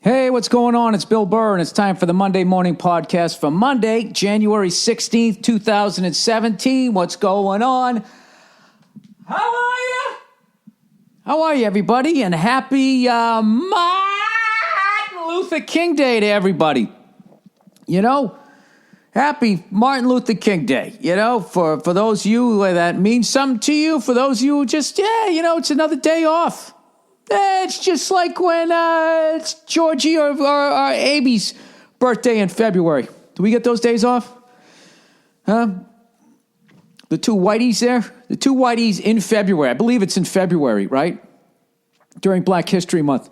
Hey, what's going on? It's Bill Burr, and it's time for the Monday Morning Podcast for Monday, January 16th, 2017. What's going on? How are you? How are you, everybody? And happy Martin Luther King Day to everybody. You know, happy Martin Luther King Day. You know, for those of you that means something to you, for those of you who just, it's another day off. It's just like when it's Georgie or Abby's birthday in February. Do we get those days off? Huh? The two whiteys there? The two whiteys in February. I believe it's in February, right? During Black History Month.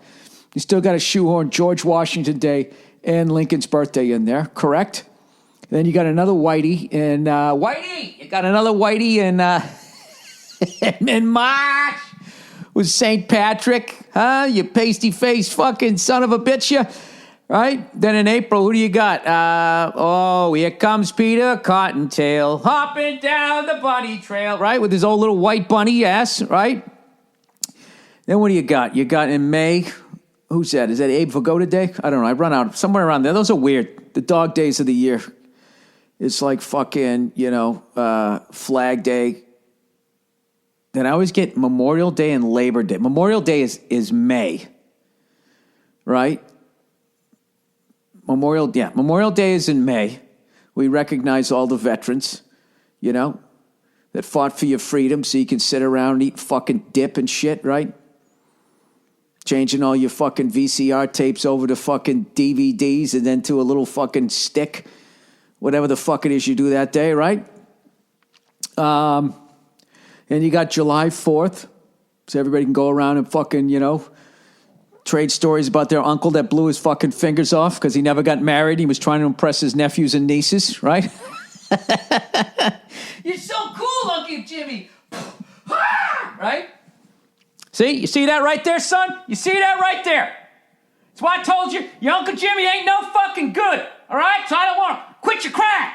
You still got to shoehorn George Washington Day and Lincoln's birthday in there, correct? Then you got another whitey in... You got another whitey in March. Was St. Patrick, huh? You pasty-faced fucking son of a bitch, you. Right? Then in April, who do you got? Here comes Peter Cottontail, hopping down the bunny trail, right? With his old little white bunny ass, right? Then what do you got? You got in May, who's that? Is that Abe Vigoda Day? I don't know. I run out somewhere around there. Those are weird. The dog days of the year. It's like fucking, Flag Day. Then I always get Memorial Day and Labor Day. Memorial Day is May, right? Memorial Day is in May. We recognize all the veterans, that fought for your freedom so you can sit around and eat fucking dip and shit, right? Changing all your fucking VCR tapes over to fucking DVDs and then to a little fucking stick, whatever the fuck it is you do that day, right? And you got July 4th, so everybody can go around and fucking, trade stories about their uncle that blew his fucking fingers off because he never got married. He was trying to impress his nephews and nieces, right? You're so cool, Uncle Jimmy. Right? See? You see that right there, son? You see that right there? That's why I told you, your Uncle Jimmy ain't no fucking good, all right? So I don't want to quit your crying.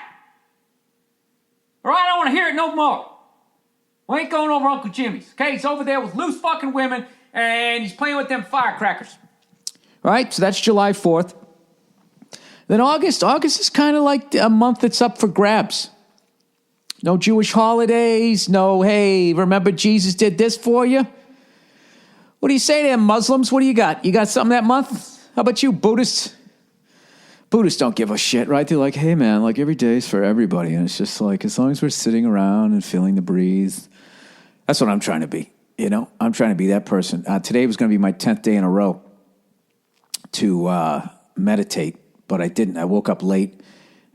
All right? I don't want to hear it no more. We ain't going over Uncle Jimmy's, okay? He's over there with loose fucking women, and he's playing with them firecrackers. All right, so that's July 4th. Then August is kind of like a month that's up for grabs. No Jewish holidays, no, hey, remember Jesus did this for you? What do you say to them, Muslims? What do you got? You got something that month? How about you, Buddhists? Buddhists don't give a shit, right? They're like, hey, man, like every day is for everybody. And it's just like, as long as we're sitting around and feeling the breeze. That's what I'm trying to be, I'm trying to be that person. Today was going to be my 10th day in a row to meditate, but I didn't. I woke up late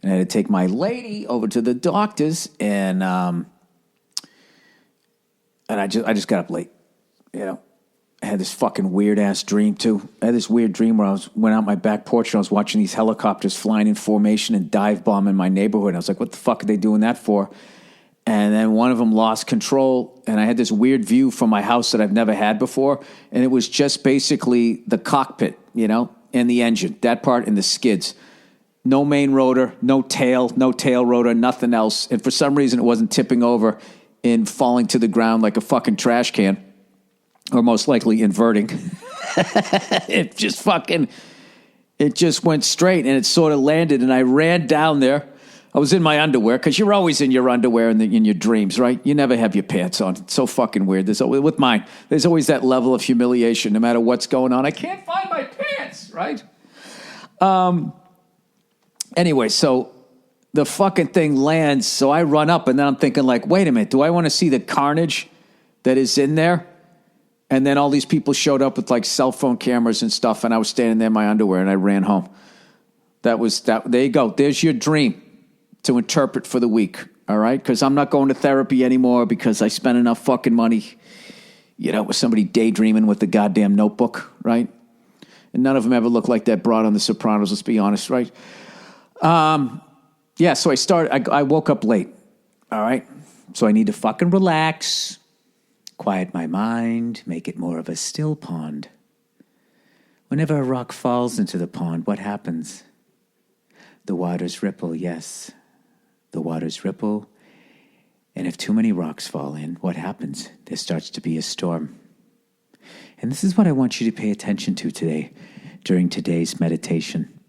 and I had to take my lady over to the doctor's, and I just got up late, I had this fucking weird-ass dream, too. I had this weird dream where I went out my back porch and I was watching these helicopters flying in formation and dive bombing my neighborhood. I was like, what the fuck are they doing that for? And then one of them lost control, and I had this weird view from my house that I've never had before, and it was just basically the cockpit, and the engine, that part, and the skids. No main rotor, no tail rotor, nothing else. And for some reason, it wasn't tipping over and falling to the ground like a fucking trash can. Or most likely inverting. It just went straight, and it sort of landed, and I ran down there. I was in my underwear, because you're always in your underwear in your dreams, right? You never have your pants on. It's so fucking weird. With mine, there's always that level of humiliation, no matter what's going on. I can't find my pants, right? Anyway, so the fucking thing lands, so I run up, and then I'm thinking, like, wait a minute, do I want to see the carnage that is in there? And then all these people showed up with like cell phone cameras and stuff, and I was standing there in my underwear, and I ran home. That. There you go. There's your dream to interpret for the week, all right? Because I'm not going to therapy anymore because I spent enough fucking money, with somebody daydreaming with the goddamn notebook, right? And none of them ever looked like that broad on The Sopranos, let's be honest, right? So I woke up late, all right? So I need to fucking relax, quiet my mind, make it more of a still pond. Whenever a rock falls into the pond, what happens? The waters ripple, yes. The waters ripple. And if too many rocks fall in, what happens? There starts to be a storm. And this is what I want you to pay attention to today. during today's meditation.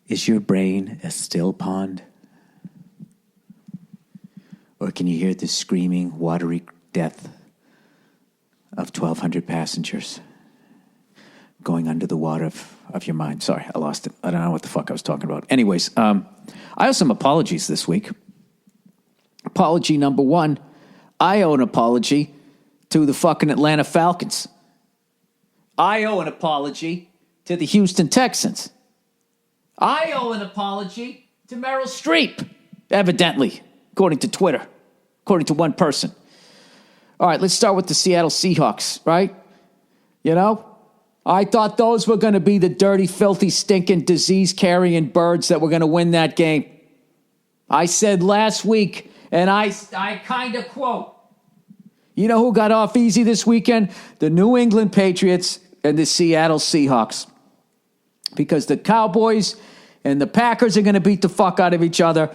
Is your brain a still pond? Or can you hear the screaming, watery death of 1,200 passengers going under the water of your mind? Sorry, I lost it. I don't know what the fuck I was talking about. Anyways, I owe some apologies this week. Apology number one, I owe an apology to the fucking Atlanta Falcons. I owe an apology to the Houston Texans. I owe an apology to Meryl Streep, evidently, according to Twitter, according to one person. All right, let's start with the Seattle Seahawks, right? You know, I thought those were going to be the dirty, filthy, stinking, disease-carrying birds that were going to win that game. I said last week, and I kind of quote, you know who got off easy this weekend? The New England Patriots and the Seattle Seahawks. Because the Cowboys and the Packers are going to beat the fuck out of each other.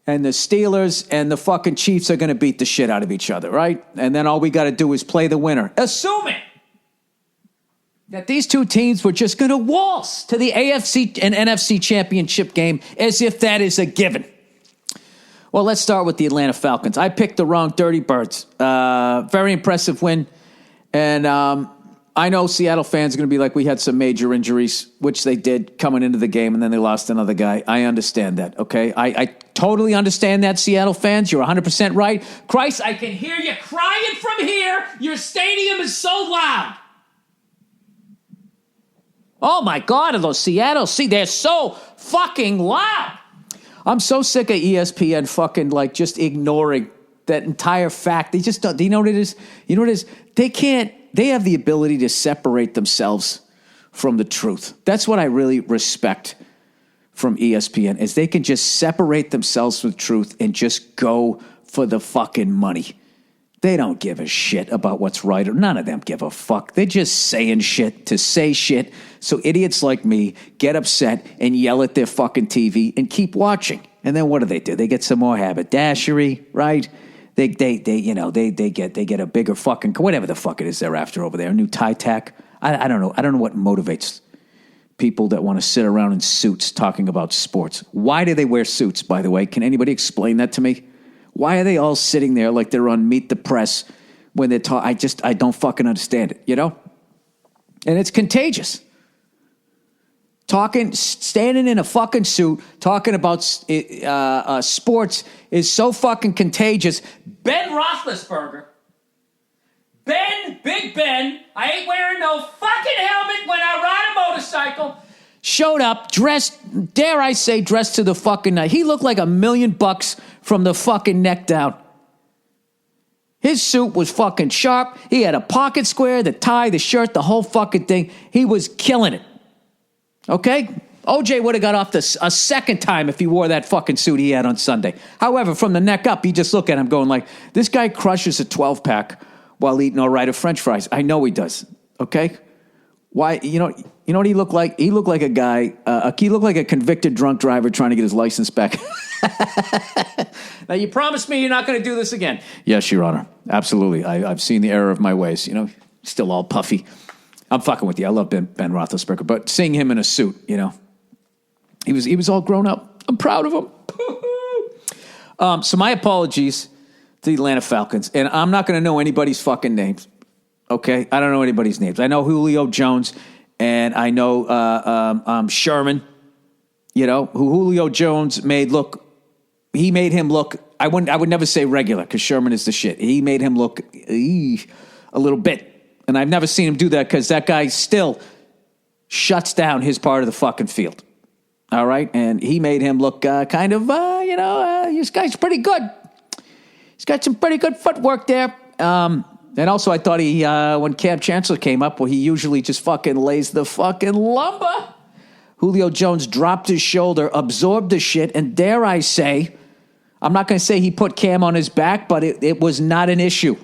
And the Steelers and the fucking Chiefs are going to beat the shit out of each other, right? And then all we got to do is play the winner. Assuming that these two teams were just going to waltz to the AFC and NFC championship game as if that is a given. Well, let's start with the Atlanta Falcons. I picked the wrong Dirty Birds. Very impressive win. And I know Seattle fans are going to be like, we had some major injuries, which they did coming into the game, and then they lost another guy. I understand that, okay? I totally understand that, Seattle fans. You're 100% right. Christ, I can hear you crying from here. Your stadium is so loud. Oh, my God, are those Seattle? See, they're so fucking loud. I'm so sick of ESPN fucking, like, just ignoring that entire fact. They just don't. Do you know what it is? You know what it is? They have the ability to separate themselves from the truth. That's what I really respect from ESPN, is they can just separate themselves from the truth and just go for the fucking money. They don't give a shit about what's right, or none of them give a fuck. They're just saying shit to say shit so idiots like me get upset and yell at their fucking TV and keep watching. And then what do? They get some more haberdashery, right? They get a bigger fucking, whatever the fuck it is they're after over there, a new tie tack. I don't know. I don't know what motivates people that want to sit around in suits talking about sports. Why do they wear suits, by the way? Can anybody explain that to me? Why are they all sitting there like they're on Meet the Press when they're talking? I don't fucking understand it, you know? And it's contagious. Standing in a fucking suit, talking about sports is so fucking contagious. Ben Roethlisberger, Big Ben, I ain't wearing no fucking helmet when I ride a motorcycle, showed up, dressed, dare I say, dressed to the fucking night. He looked like $1 million from the fucking neck down. His suit was fucking sharp. He had a pocket square, the tie, the shirt, the whole fucking thing. He was killing it. Okay? OJ would have got off a second time if he wore that fucking suit he had on Sunday. However, from the neck up, you just look at him going like, this guy crushes a 12-pack while eating all right of French fries. I know he does. Okay? Why? You know what he looked like? He looked like a guy, he looked like a convicted drunk driver trying to get his license back. Now, you promised me you're not going to do this again. Yes, Your Honor. Absolutely. I've seen the error of my ways. You know, still all puffy. I'm fucking with you. I love Ben Roethlisberger, but seeing him in a suit, you know, he was all grown up. I'm proud of him. So my apologies to the Atlanta Falcons, and I'm not going to know anybody's fucking names. Okay, I don't know anybody's names. I know Julio Jones, and I know Sherman. You know who Julio Jones made look. He made him look. I would never say regular because Sherman is the shit. He made him look a little bit. And I've never seen him do that because that guy still shuts down his part of the fucking field. All right? And he made him look this guy's pretty good. He's got some pretty good footwork there. And also I thought when Cam Chancellor came up, well, he usually just fucking lays the fucking lumber. Julio Jones dropped his shoulder, absorbed the shit, and dare I say, I'm not going to say he put Cam on his back, but it was not an issue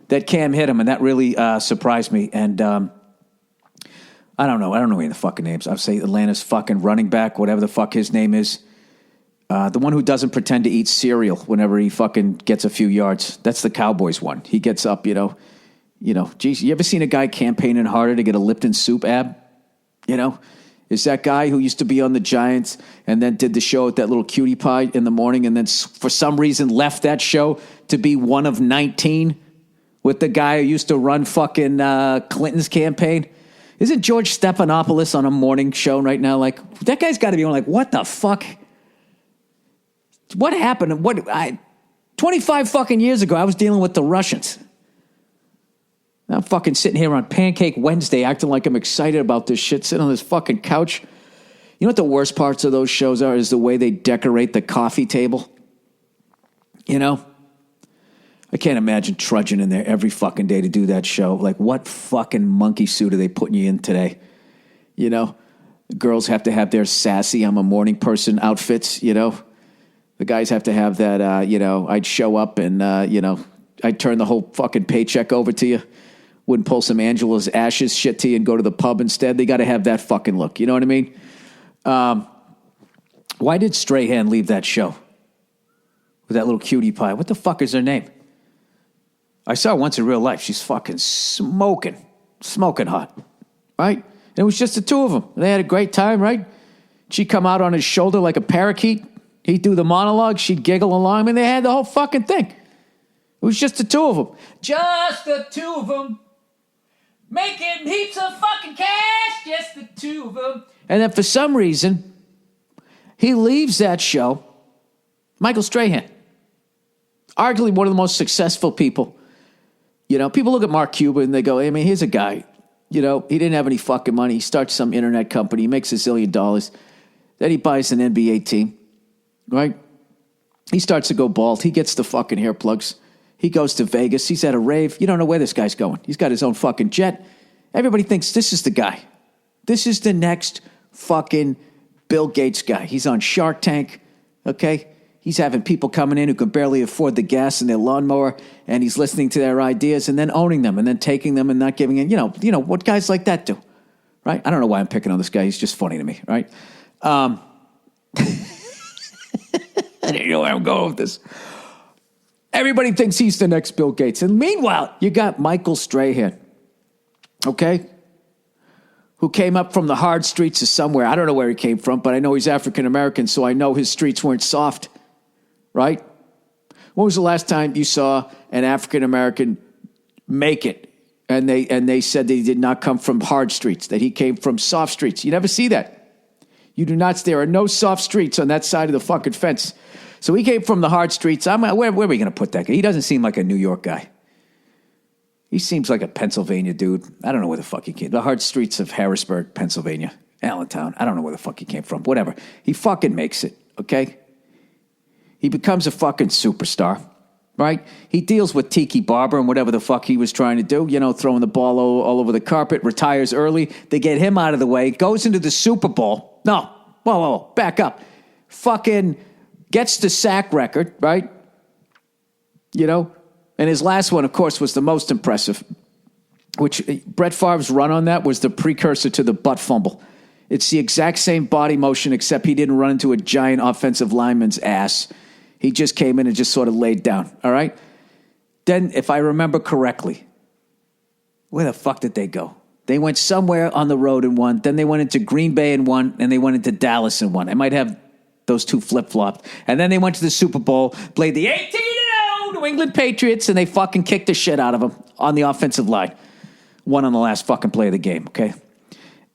that Cam hit him, and that really surprised me. And I don't know any of the fucking names. I'll say Atlanta's fucking running back, whatever the fuck his name is. The one who doesn't pretend to eat cereal whenever he fucking gets a few yards. That's the Cowboys one. He gets up, you know. You know, geez, you ever seen a guy campaigning harder to get a Lipton soup ab? You know, is that guy who used to be on the Giants and then did the show at that little cutie pie in the morning and then for some reason left that show to be one of 19 with the guy who used to run fucking Clinton's campaign? Isn't George Stephanopoulos on a morning show right now? Like, that guy's got to be like, what the fuck? What happened? 25 fucking years ago, I was dealing with the Russians. I'm fucking sitting here on Pancake Wednesday acting like I'm excited about this shit, sitting on this fucking couch. You know what the worst parts of those shows are? Is the way they decorate the coffee table. You know? I can't imagine trudging in there every fucking day to do that show. Like, what fucking monkey suit are they putting you in today? You know? The girls have to have their sassy, I'm a morning person outfits, you know? The guys have to have that, I'd show up and, I'd turn the whole fucking paycheck over to you. Wouldn't pull some Angela's Ashes shit to you and go to the pub instead. They got to have that fucking look. You know what I mean? Why did Strahan leave that show? With that little cutie pie. What the fuck is her name? I saw her once in real life. She's fucking smoking hot. Right? And it was just the two of them. They had a great time, right? She'd come out on his shoulder like a parakeet. He'd do the monologue. She'd giggle along. I mean, they had the whole fucking thing. It was just the two of them. Just the two of them. Making heaps of fucking cash. Just the two of them. And then for some reason, he leaves that show. Michael Strahan. Arguably one of the most successful people. You know, people look at Mark Cuban and they go, I mean, here's a guy. You know, he didn't have any fucking money. He starts some internet company. He makes $1 zillion. Then he buys an NBA team. Right? He starts to go bald. He gets the fucking hair plugs. He goes to Vegas. He's at a rave. You don't know where this guy's going. He's got his own fucking jet. Everybody thinks this is the guy. This is the next fucking Bill Gates guy. He's on Shark Tank. Okay? He's having people coming in who can barely afford the gas in their lawnmower, and he's listening to their ideas and then owning them and then taking them and not giving in. You know what guys like that do. Right? I don't know why I'm picking on this guy. He's just funny to me. Right? I didn't know where I'm going with this. Everybody thinks he's the next Bill Gates. And meanwhile, you got Michael Strahan, okay, who came up from the hard streets of somewhere. I don't know where he came from, but I know he's African-American, so I know his streets weren't soft, right? When was the last time you saw an African-American make it? And they said that he did not come from hard streets, that he came from soft streets. You never see that. You do not. There are no soft streets on that side of the fucking fence. So he came from the hard streets. Where are we going to put that guy? He doesn't seem like a New York guy. He seems like a Pennsylvania dude. I don't know where the fuck he came. The hard streets of Harrisburg, Pennsylvania, Allentown. I don't know where the fuck he came from. Whatever. He fucking makes it, okay? He becomes a fucking superstar, right? He deals with Tiki Barber and whatever the fuck he was trying to do, you know, throwing the ball all over the carpet, retires early. They get him out of the way, goes into the Super Bowl. No, whoa, back up. Fucking gets the sack record, right? You know? And his last one, of course, was the most impressive, which Brett Favre's run on that was the precursor to the butt fumble. It's the exact same body motion, except he didn't run into a giant offensive lineman's ass. He just came in and just sort of laid down, all right? Then, if I remember correctly, where the fuck did they go? They went somewhere on the road and won. Then they went into Green Bay and won, and they went into Dallas and won. I might have those two flip-flopped. And then they went to the Super Bowl, played the 18-0 New England Patriots, and they fucking kicked the shit out of them on the offensive line. Won on the last fucking play of the game, okay?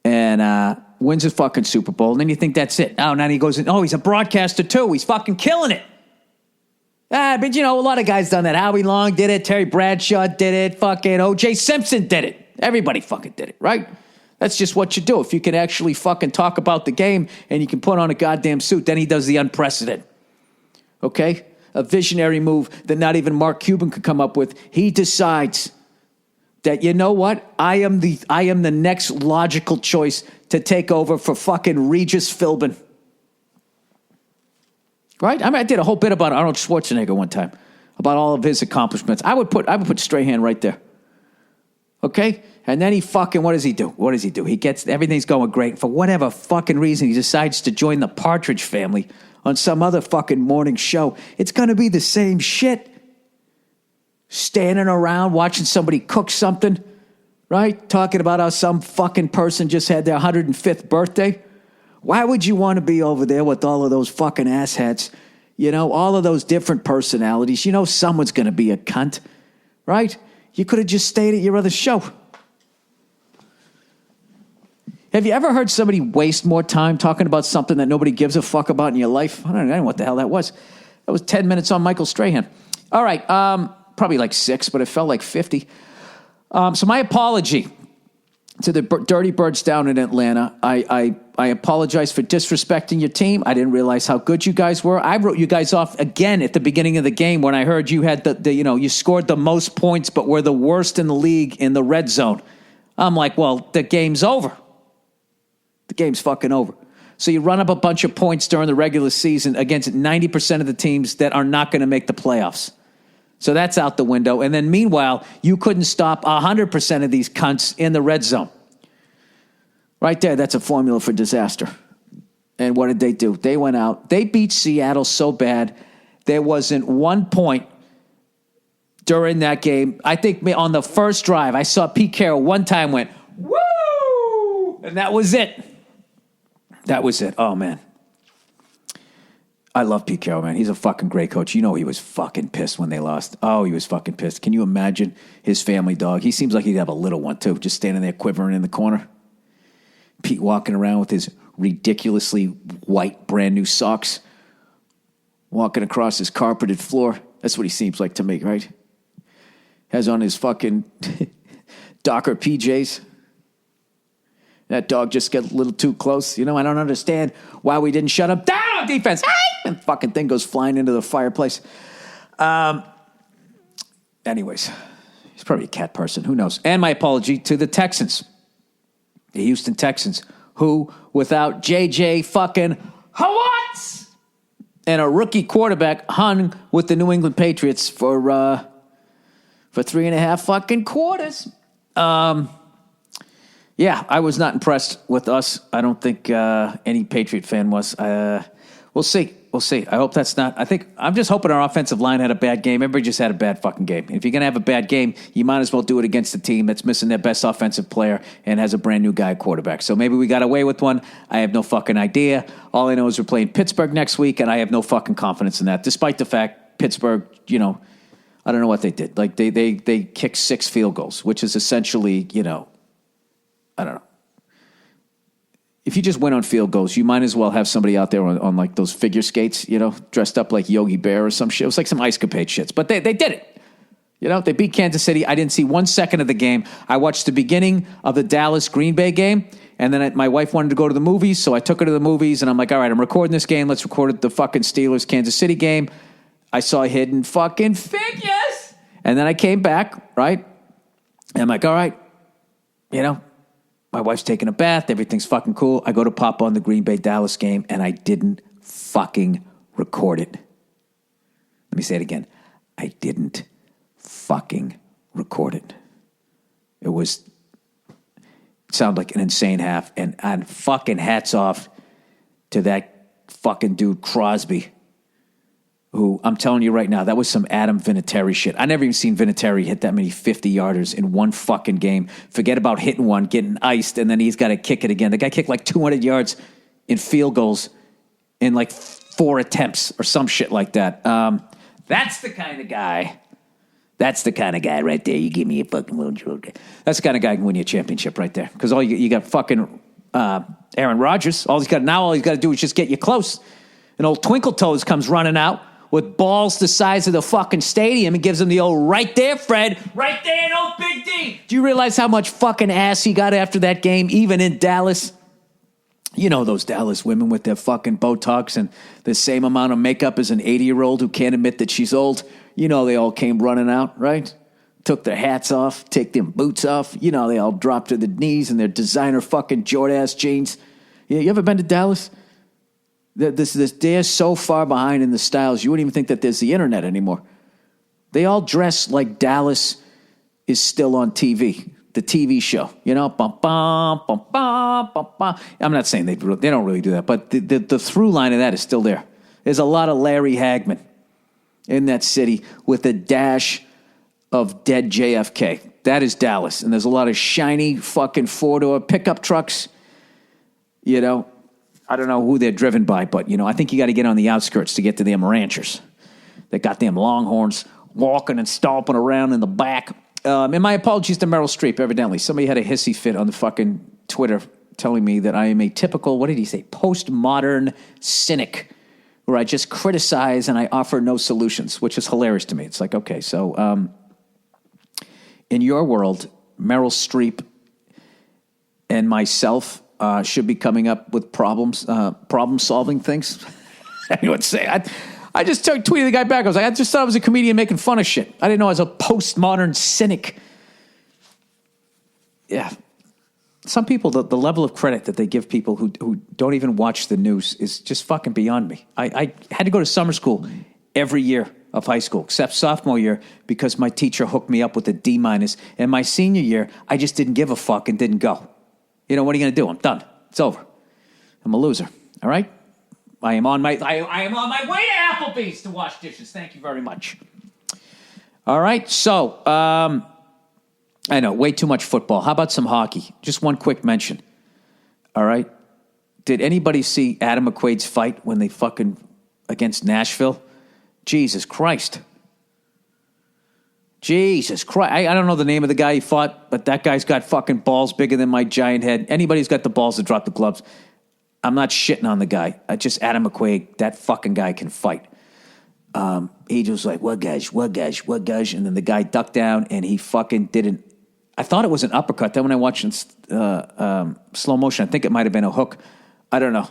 And wins a fucking Super Bowl. And then you think that's it. Oh, now he goes in. Oh, he's a broadcaster too. He's fucking killing it. But, you know, a lot of guys done that. Howie Long did it. Terry Bradshaw did it. Fucking O.J. Simpson did it. Everybody fucking did it, right? That's just what you do. If you can actually fucking talk about the game and you can put on a goddamn suit, then he does the unprecedented. Okay? A visionary move that not even Mark Cuban could come up with. He decides that, you know what? I am the next logical choice to take over for fucking Regis Philbin. Right? I mean, I did a whole bit about Arnold Schwarzenegger one time, about all of his accomplishments. I would put Strahan right there. Okay? And then he fucking, what does he do? He gets, everything's going great. For whatever fucking reason, he decides to join the Partridge Family on some other fucking morning show. It's going to be the same shit. Standing around watching somebody cook something, right? Talking about how some fucking person just had their 105th birthday. Why would you want to be over there with all of those fucking asshats? You know, all of those different personalities. You know someone's going to be a cunt, right? You could have just stayed at your other show. Have you ever heard somebody waste more time talking about something that nobody gives a fuck about in your life? I don't know what the hell that was. That was 10 minutes on Michael Strahan. All right, probably like 6, but it felt like 50. So my apology to the Dirty Birds down in Atlanta. I apologize for disrespecting your team. I didn't realize how good you guys were. I wrote you guys off again at the beginning of the game when I heard you had you scored the most points, but were the worst in the league in the red zone. I'm like, well, the game's over. The game's fucking over. So you run up a bunch of points during the regular season against 90% of the teams that are not going to make the playoffs. So that's out the window. And then meanwhile, you couldn't stop 100% of these cunts in the red zone. Right there, that's a formula for disaster. And what did they do? They went out. They beat Seattle so bad, there wasn't one point during that game. I think on the first drive, I saw Pete Carroll one time went, woo! And that was it. That was it. Oh, man. I love Pete Carroll, man. He's a fucking great coach. You know he was fucking pissed when they lost. Oh, he was fucking pissed. Can you imagine his family dog? He seems like he'd have a little one, too, just standing there quivering in the corner. Pete walking around with his ridiculously white, brand-new socks, walking across his carpeted floor. That's what he seems like to me, right? Has on his fucking Docker PJs. That dog just got a little too close. You know, I don't understand why we didn't shut him down on defense. And fucking thing goes flying into the fireplace. Anyways, he's probably a cat person. Who knows? And my apology to the Texans. The Houston Texans, who, without J.J. fucking Hawatts and a rookie quarterback, hung with the New England Patriots for 3.5 fucking quarters. Yeah, I was not impressed with us. I don't think any Patriot fan was. We'll see. We'll see. I hope that's not. I'm just hoping our offensive line had a bad game. Everybody just had a bad fucking game. And if you're going to have a bad game, you might as well do it against a team that's missing their best offensive player and has a brand new guy at quarterback. So maybe we got away with one. I have no fucking idea. All I know is we're playing Pittsburgh next week, and I have no fucking confidence in that, despite the fact Pittsburgh, I don't know what they did. Like, they kicked 6 field goals, which is essentially, I don't know. If you just win on field goals, you might as well have somebody out there on like those figure skates, dressed up like Yogi Bear or some shit. It was like some Ice Capade shits. But they did it. They beat Kansas City. I didn't see 1 second of the game. I watched the beginning of the Dallas-Green Bay game, and then my wife wanted to go to the movies, so I took her to the movies, and I'm like, all right, I'm recording this game. Let's record the fucking Steelers-Kansas City game. I saw Hidden fucking Figures. And then I came back, right? And I'm like, all right, my wife's taking a bath. Everything's fucking cool. I go to pop on the Green Bay-Dallas game, and I didn't fucking record it. Let me say it again. I didn't fucking record it. It sounded like an insane half, and fucking hats off to that fucking dude Crosby, who, I'm telling you right now, that was some Adam Vinatieri shit. I never even seen Vinatieri hit that many 50-yarders in one fucking game. Forget about hitting one, getting iced, and then he's got to kick it again. The guy kicked like 200 yards in field goals in like 4 attempts or some shit like that. That's the kind of guy. That's the kind of guy right there. You give me a fucking little joke. That's the kind of guy who can win you a championship right there. Because you got fucking Aaron Rodgers. All he's got to do is just get you close. And old Twinkle Toes comes running out with balls the size of the fucking stadium and gives him the old right there, Fred. Right there, old Big D. Do you realize how much fucking ass he got after that game, even in Dallas? Those Dallas women with their fucking Botox and the same amount of makeup as an 80-year-old who can't admit that she's old. They all came running out, right? Took their hats off, take them boots off. They all dropped to the knees in their designer fucking Jordache jeans. You ever been to Dallas? They're so far behind in the styles, you wouldn't even think that there's the internet anymore. They all dress like Dallas is still on TV, the TV show. Bum, bum, bum, bum, bum, bum. I'm not saying they don't really do that, but the through line of that is still there. There's a lot of Larry Hagman in that city with a dash of dead JFK. That is Dallas. And there's a lot of shiny fucking four-door pickup trucks. You know, I don't know who they're driven by, but, you know, I think you got to get on the outskirts to get to them ranchers. They got them longhorns walking and stomping around in the back. And my apologies to Meryl Streep, evidently. Somebody had a hissy fit on the fucking Twitter telling me that I am a typical, what did he say, postmodern cynic, where I just criticize and I offer no solutions, which is hilarious to me. It's like, okay, so in your world, Meryl Streep and myself should be coming up with problem-solving things. I would say, I just tweeted the guy back. I was like, I just thought I was a comedian making fun of shit. I didn't know I was a postmodern cynic. Yeah. Some people, the level of credit that they give people who don't even watch the news is just fucking beyond me. I had to go to summer school every year of high school, except sophomore year, because my teacher hooked me up with a D-. And my senior year, I just didn't give a fuck and didn't go. You know, what are you going to do? I'm done. It's over. I'm a loser. All right? I am on my way to Applebee's to wash dishes. Thank you very much. All right, so I know, way too much football. How about some hockey? Just one quick mention. All right? Did anybody see Adam McQuaid's fight when they fucking against Nashville? Jesus Christ. Jesus Christ. I don't know the name of the guy he fought, but that guy's got fucking balls bigger than my giant head. Anybody who's got the balls to drop the gloves, I'm not shitting on the guy. Just Adam McQuaid, that fucking guy can fight. He just like, what guys? And then the guy ducked down and he fucking didn't. I thought it was an uppercut. Then when I watched in slow motion, I think it might have been a hook. I don't know.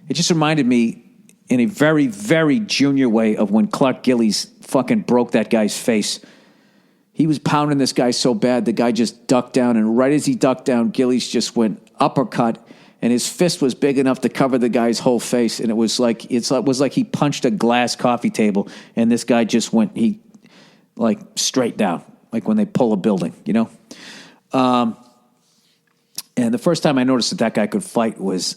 It just reminded me in a very, very junior way of when Clark Gillies fucking broke that guy's face. He was pounding this guy so bad, the guy just ducked down, and right as he ducked down, Gillies just went uppercut, and his fist was big enough to cover the guy's whole face, and it was like he punched a glass coffee table, and this guy just went straight down, like when they pull a building, you know. And the first time I noticed that guy could fight was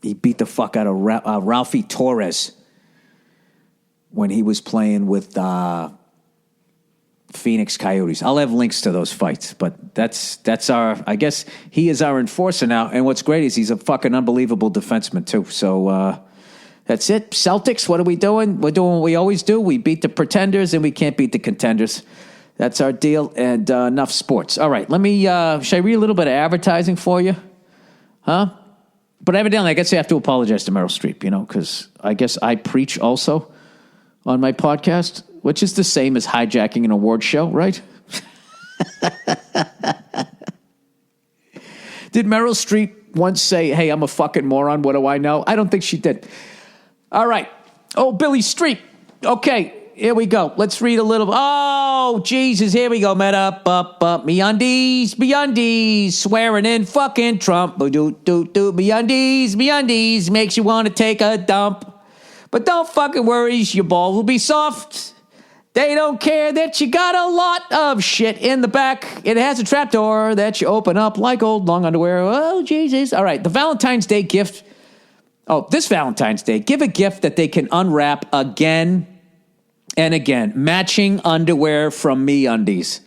he beat the fuck out of Ralphie Torres when he was playing with Phoenix Coyotes. I'll have links to those fights, but that's our, I guess he is our enforcer now. And what's great is he's a fucking unbelievable defenseman too. So that's it. Celtics, what are we doing? We're doing what we always do. We beat the pretenders and we can't beat the contenders. That's our deal. And enough sports. All right, let me, should I read a little bit of advertising for you? Huh? But evidently, I guess I have to apologize to Meryl Streep, you know, because I guess I preach also on my podcast, which is the same as hijacking an award show, right? Did Meryl Streep once say, hey, I'm a fucking moron, what do I know? I don't think she did. All right. Oh, Billy Streep. Okay, here we go. Let's read a little. Oh, Jesus, here we go. Up. MeUndies, swearing in fucking Trump. MeUndies, makes you want to take a dump. But don't fucking worry, your balls will be soft. They don't care that you got a lot of shit in the back. It has a trapdoor that you open up like old long underwear. Oh, Jesus. All right, the Valentine's Day gift. Oh, this Valentine's Day, give a gift that they can unwrap again and again. Matching underwear from MeUndies.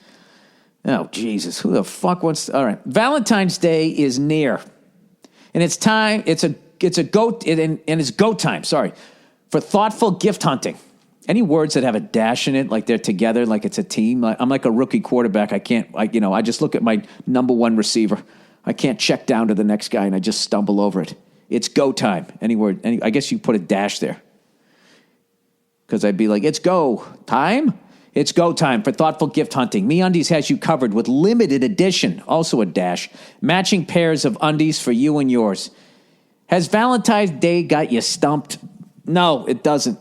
Oh, Jesus. Who the fuck wants to? All right. Valentine's Day is near. And it's time. It's go time. Sorry. For thoughtful gift hunting. Any words that have a dash in it, like they're together, like it's a team. I'm like a rookie quarterback. I just look at my number one receiver. I can't check down to the next guy, and I just stumble over it. It's go time. Any word. I guess you put a dash there. Because I'd be like, it's go time. It's go time for thoughtful gift hunting. MeUndies has you covered with limited edition, also a dash, matching pairs of undies for you and yours. Has Valentine's Day got you stumped? No, it doesn't.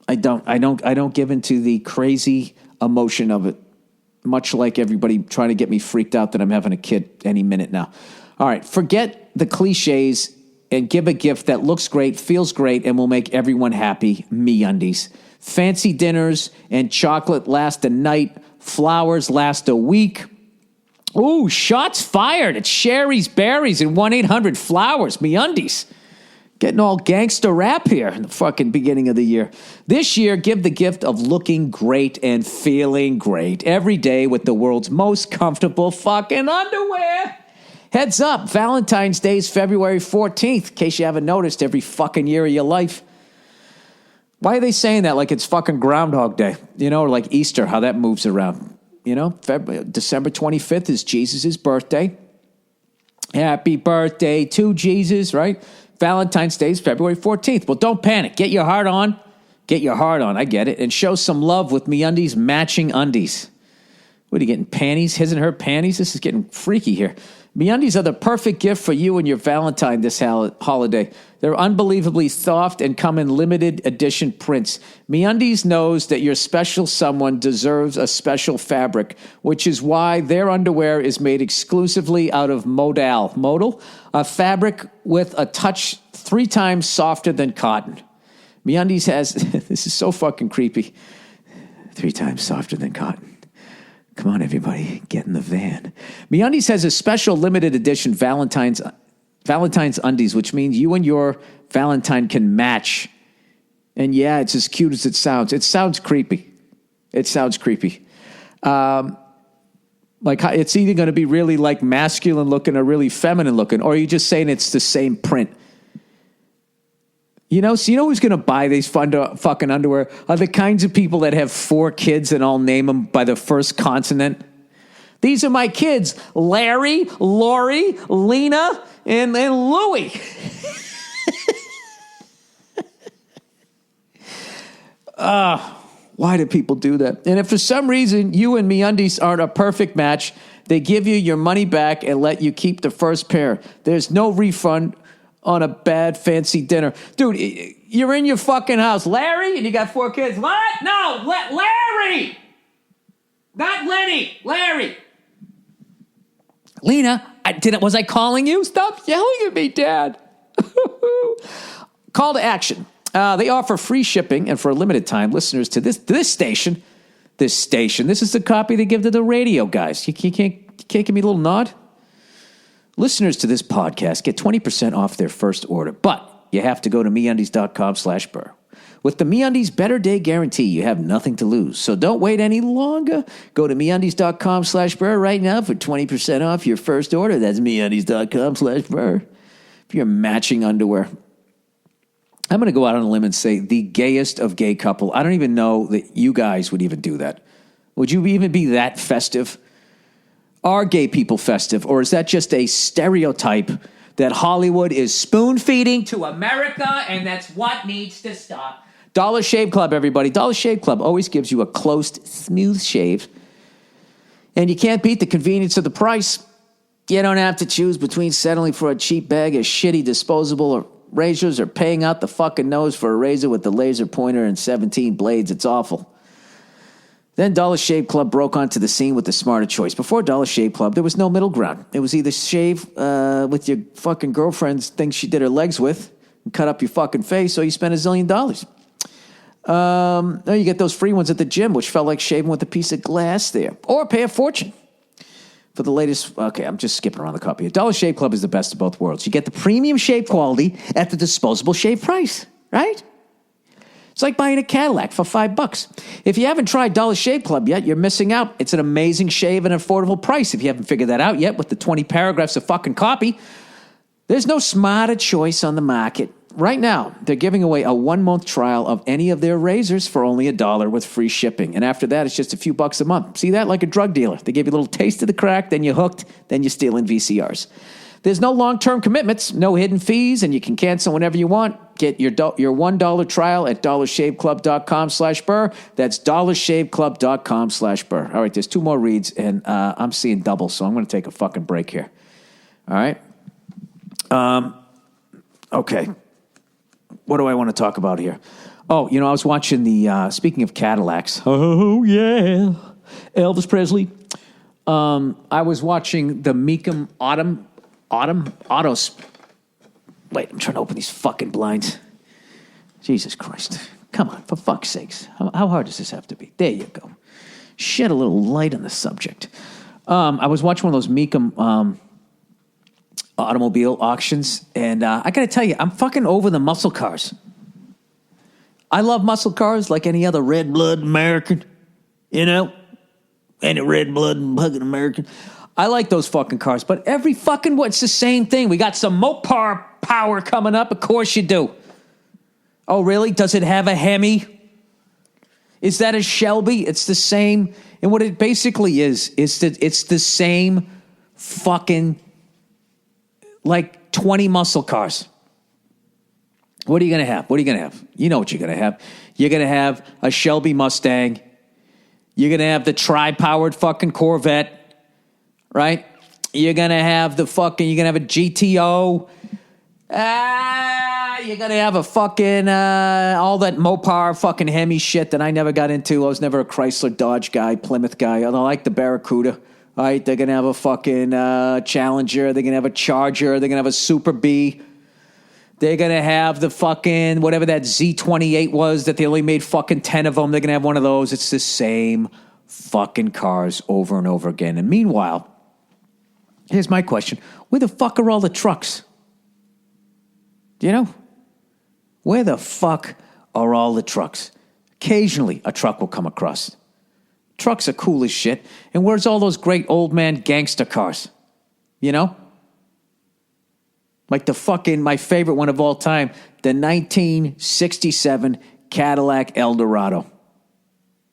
I don't give into the crazy emotion of it, much like everybody trying to get me freaked out that I'm having a kid any minute now. All right, forget the cliches and give a gift that looks great, feels great, and will make everyone happy. MeUndies. Fancy dinners and chocolate last a night. Flowers last a week. Ooh, shots fired at Sherry's Berries and 1-800-Flowers. MeUndies. Getting all gangster rap here in the fucking beginning of the year. This year, give the gift of looking great and feeling great every day with the world's most comfortable fucking underwear. Heads up, Valentine's Day is February 14th, in case you haven't noticed, every fucking year of your life. Why are they saying that like it's fucking Groundhog Day? You know, or like Easter, how that moves around. You know, December 25th is Jesus' birthday. Happy birthday to Jesus, right? Valentine's Day is February 14th. Well, don't panic. Get your heart on. Get your heart on. I get it. And show some love with MeUndies matching undies. What are you getting? Panties? His and her panties? This is getting freaky here. MeUndies are the perfect gift for you and your Valentine this holiday. They're unbelievably soft and come in limited edition prints. MeUndies knows that your special someone deserves a special fabric, which is why their underwear is made exclusively out of modal, a fabric with a touch 3 times softer than cotton. MeUndies has, this is so fucking creepy, 3 times softer than cotton. Come on, everybody, get in the van. MeUndies has a special limited edition Valentine's undies, which means you and your Valentine can match. And yeah, it's as cute as it sounds. It sounds creepy. Like it's either going to be really like masculine looking or really feminine looking, or are you just saying it's the same print? You know, so you know who's going to buy these fucking underwear? Are the kinds of people that have 4 kids and I'll name them by the first consonant. These are my kids, Larry, Lori, Lena, and Louie. Why do people do that? And if for some reason you and MeUndies aren't a perfect match, they give you your money back and let you keep the first pair. There's no refund on a bad fancy dinner. Dude, you're in your fucking house. Larry, and you got 4 kids. What? No, Larry! Not Lenny, Larry. Lena, was I calling you? Stop yelling at me, Dad. Call to action. They offer free shipping, and for a limited time, listeners to this station, this is the copy they give to the radio guys. You can't give me a little nod? Listeners to this podcast get 20% off their first order, but you have to go to MeUndies.com/Burr. With the MeUndies Better Day Guarantee, you have nothing to lose. So don't wait any longer. Go to MeUndies.com/Burr right now for 20% off your first order. That's MeUndies.com/Burr for your matching underwear. I'm going to go out on a limb and say the gayest of gay couple. I don't even know that you guys would even do that. Would you even be that festive? Are gay people festive, or is that just a stereotype that Hollywood is spoon-feeding to America, and that's what needs to stop? Dollar Shave Club, everybody. Dollar Shave Club always gives you a close, smooth shave, and you can't beat the convenience of the price. You don't have to choose between settling for a cheap bag of shitty disposable razors or paying out the fucking nose for a razor with the laser pointer and 17 blades. It's awful. Then Dollar Shave Club broke onto the scene with the smarter choice. Before Dollar Shave Club, there was no middle ground. It was either shave with your fucking girlfriend's thing she did her legs with and cut up your fucking face, or you spend $1 zillion. Now you get those free ones at the gym, which felt like shaving with a piece of glass there. Or pay a fortune for the latest. Okay, I'm just skipping around the copy. Dollar Shave Club is the best of both worlds. You get the premium shave quality at the disposable shave price, right? It's like buying a Cadillac for $5. If you haven't tried Dollar Shave Club yet, you're missing out. It's an amazing shave at an affordable price. If you haven't figured that out yet with the 20 paragraphs of fucking copy, there's no smarter choice on the market. Right now, they're giving away a 1-month trial of any of their razors for only $1 with free shipping. And after that, it's just a few bucks a month. See that? Like a drug dealer. They give you a little taste of the crack, then you're hooked, then you're stealing VCRs. There's no long-term commitments, no hidden fees, and you can cancel whenever you want. Get your $1 trial at dollarshaveclub.com/Burr. That's dollarshaveclub.com/Burr. All right, there's 2 more reads, and I'm seeing double, so I'm going to take a fucking break here. All right? Okay. What do I want to talk about here? Oh, I was watching speaking of Cadillacs. Oh, yeah. Elvis Presley. I was watching the Mecum Autos. Wait, I'm trying to open these fucking blinds. Jesus Christ. Come on, for fuck's sakes. How hard does this have to be? There you go. Shed a little light on the subject. I was watching one of those Mecum automobile auctions. And I got to tell you, I'm fucking over the muscle cars. I love muscle cars like any other red-blooded American, you know? Any red-blooded fucking American. I like those fucking cars, but every fucking it's the same thing. We got some Mopar power coming up. Of course you do. Oh, really? Does it have a Hemi? Is that a Shelby? It's the same. And what it basically is that it's the same fucking, like 20 muscle cars. What are you going to have? What are you going to have? You know what you're going to have. You're going to have a Shelby Mustang. You're going to have the tri-powered fucking Corvette, right? You're going to have you're going to have a GTO. You're going to have a fucking, all that Mopar fucking Hemi shit that I never got into. I was never a Chrysler Dodge guy, Plymouth guy. I like the Barracuda. All right, they're going to have a fucking Challenger. They're going to have a Charger. They're going to have a Super B. They're going to have the fucking, whatever that Z28 was that they only made fucking 10 of them. They're going to have one of those. It's the same fucking cars over and over again. And meanwhile, here's my question. Where the fuck are all the trucks? Do you know? Where the fuck are all the trucks? Occasionally, a truck will come across. Trucks are cool as shit. And where's all those great old man gangster cars? You know? Like my favorite one of all time, the 1967 Cadillac Eldorado.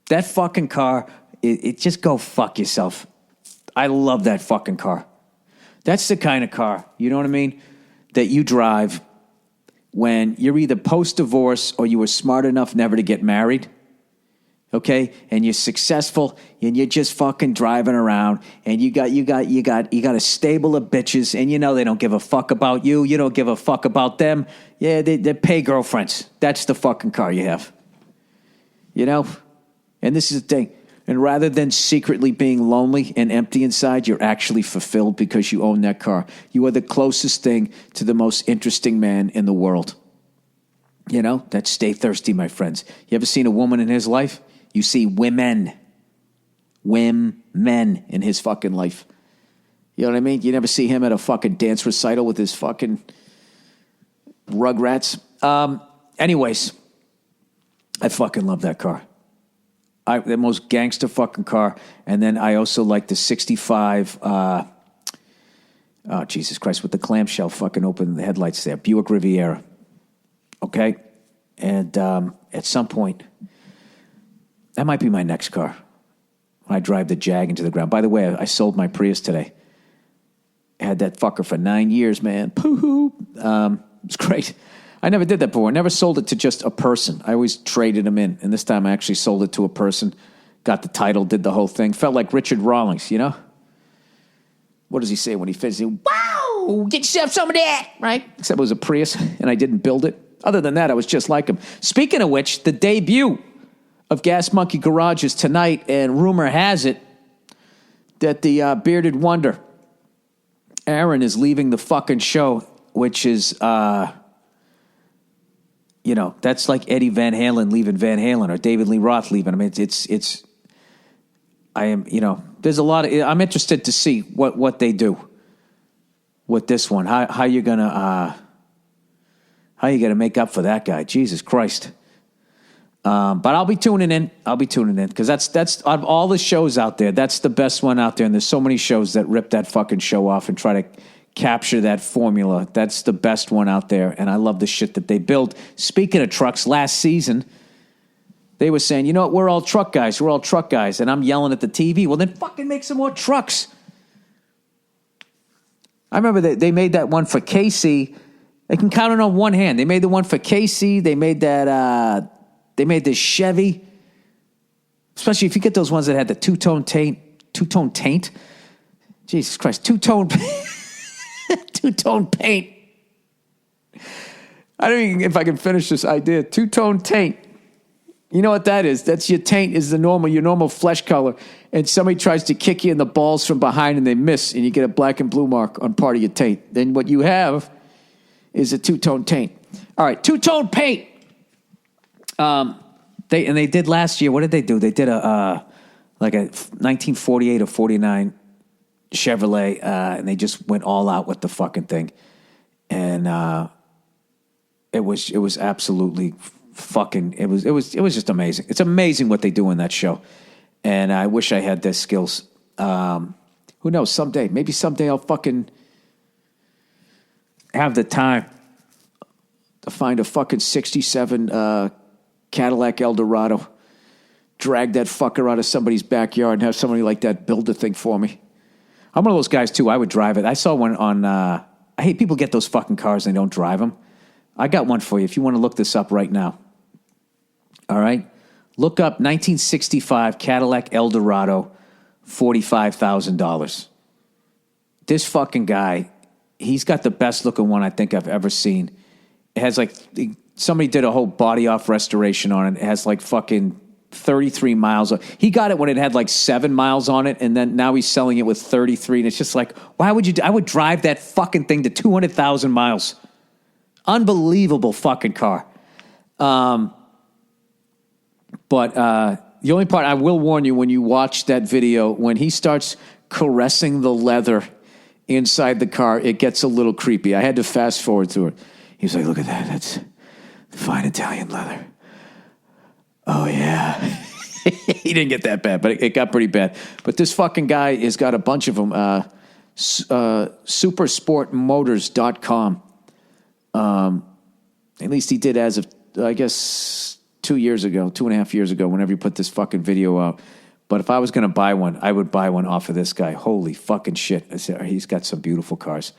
That fucking car, it just go fuck yourself. I love that fucking car. That's the kind of car, you know what I mean, that you drive when you're either post-divorce or you were smart enough never to get married. Okay, and you're successful, and you're just fucking driving around, and you got a stable of bitches, and you know they don't give a fuck about you. You don't give a fuck about them. Yeah, they're pay girlfriends. That's the fucking car you have. You know, and this is the thing. And rather than secretly being lonely and empty inside, you're actually fulfilled because you own that car. You are the closest thing to the most interesting man in the world. You know, that's stay thirsty, my friends. You ever seen a woman in his life? You see women in his fucking life. You know what I mean? You never see him at a fucking dance recital with his fucking Rugrats. Anyways, I fucking love that car. The most gangster fucking car. And then I also like the 65, Jesus Christ, with the clamshell fucking open the headlights there. Buick Riviera. Okay? And at some point, that might be my next car. When I drive the Jag into the ground. By the way, I sold my Prius today. I had that fucker for 9 years, man. Poo-hoo. It was great. I never did that before. I never sold it to just a person. I always traded them in. And this time I actually sold it to a person. Got the title, did the whole thing. Felt like Richard Rawlings, you know? What does he say when he finishes? Wow, get yourself some of that, right? Except it was a Prius, and I didn't build it. Other than that, I was just like him. Speaking of which, the debut of Gas Monkey Garage is tonight, and rumor has it that the bearded wonder, Aaron, is leaving the fucking show, which is, you know, that's like Eddie Van Halen leaving Van Halen or David Lee Roth leaving. I mean, I am, you know, there's a lot of, I'm interested to see what they do with this one. How you gonna make up for that guy? Jesus Christ. But I'll be tuning in. Because that's of all the shows out there, that's the best one out there. And there's so many shows that rip that fucking show off and try to capture that formula. That's the best one out there. And I love the shit that they build. Speaking of trucks, last season, they were saying, you know what, we're all truck guys. And I'm yelling at the TV. Well, then fucking make some more trucks. I remember they made that one for Casey. They can count it on one hand. They made the one for Casey. They made that... They made this Chevy, especially if you get those ones that had the two-tone taint. Jesus Christ, two-tone paint. I don't even if I can finish this idea. Two-tone taint. You know what that is? That's your taint is your normal flesh color, and somebody tries to kick you in the balls from behind and they miss, and you get a black and blue mark on part of your taint. Then what you have is a two-tone taint. All right, two-tone paint. They did last year. What did they do? They did a 1948 or 49 Chevrolet, and they just went all out with the fucking thing. And it was absolutely fucking, it was just amazing. It's amazing what they do in that show. And I wish I had their skills. Who knows, maybe someday I'll fucking have the time to find a fucking 67 Cadillac Eldorado, drag that fucker out of somebody's backyard and have somebody like that build the thing for me. I'm one of those guys, too. I would drive it. I saw one on, I hate people get those fucking cars and they don't drive them. I got one for you if you want to look this up right now. All right? Look up 1965 Cadillac Eldorado, $45,000. This fucking guy, he's got the best looking one I think I've ever seen. It has like, somebody did a whole body off restoration on it. It has like fucking 33 miles. He got it when it had like 7 miles on it, and then now he's selling it with 33. And it's just like, why would you I would drive that fucking thing to 200,000 miles. Unbelievable fucking car. But the only part I will warn you when you watch that video, when he starts caressing the leather inside the car, it gets a little creepy. I had to fast forward through it. He was like, look at that. That's fine Italian leather. Oh, yeah. He didn't get that bad, but it got pretty bad. But this fucking guy has got a bunch of them. Supersportmotors.com. At least he did as of, I guess, 2.5 years ago, whenever he put this fucking video out. But if I was going to buy one, I would buy one off of this guy. Holy fucking shit. I said, he's got some beautiful cars.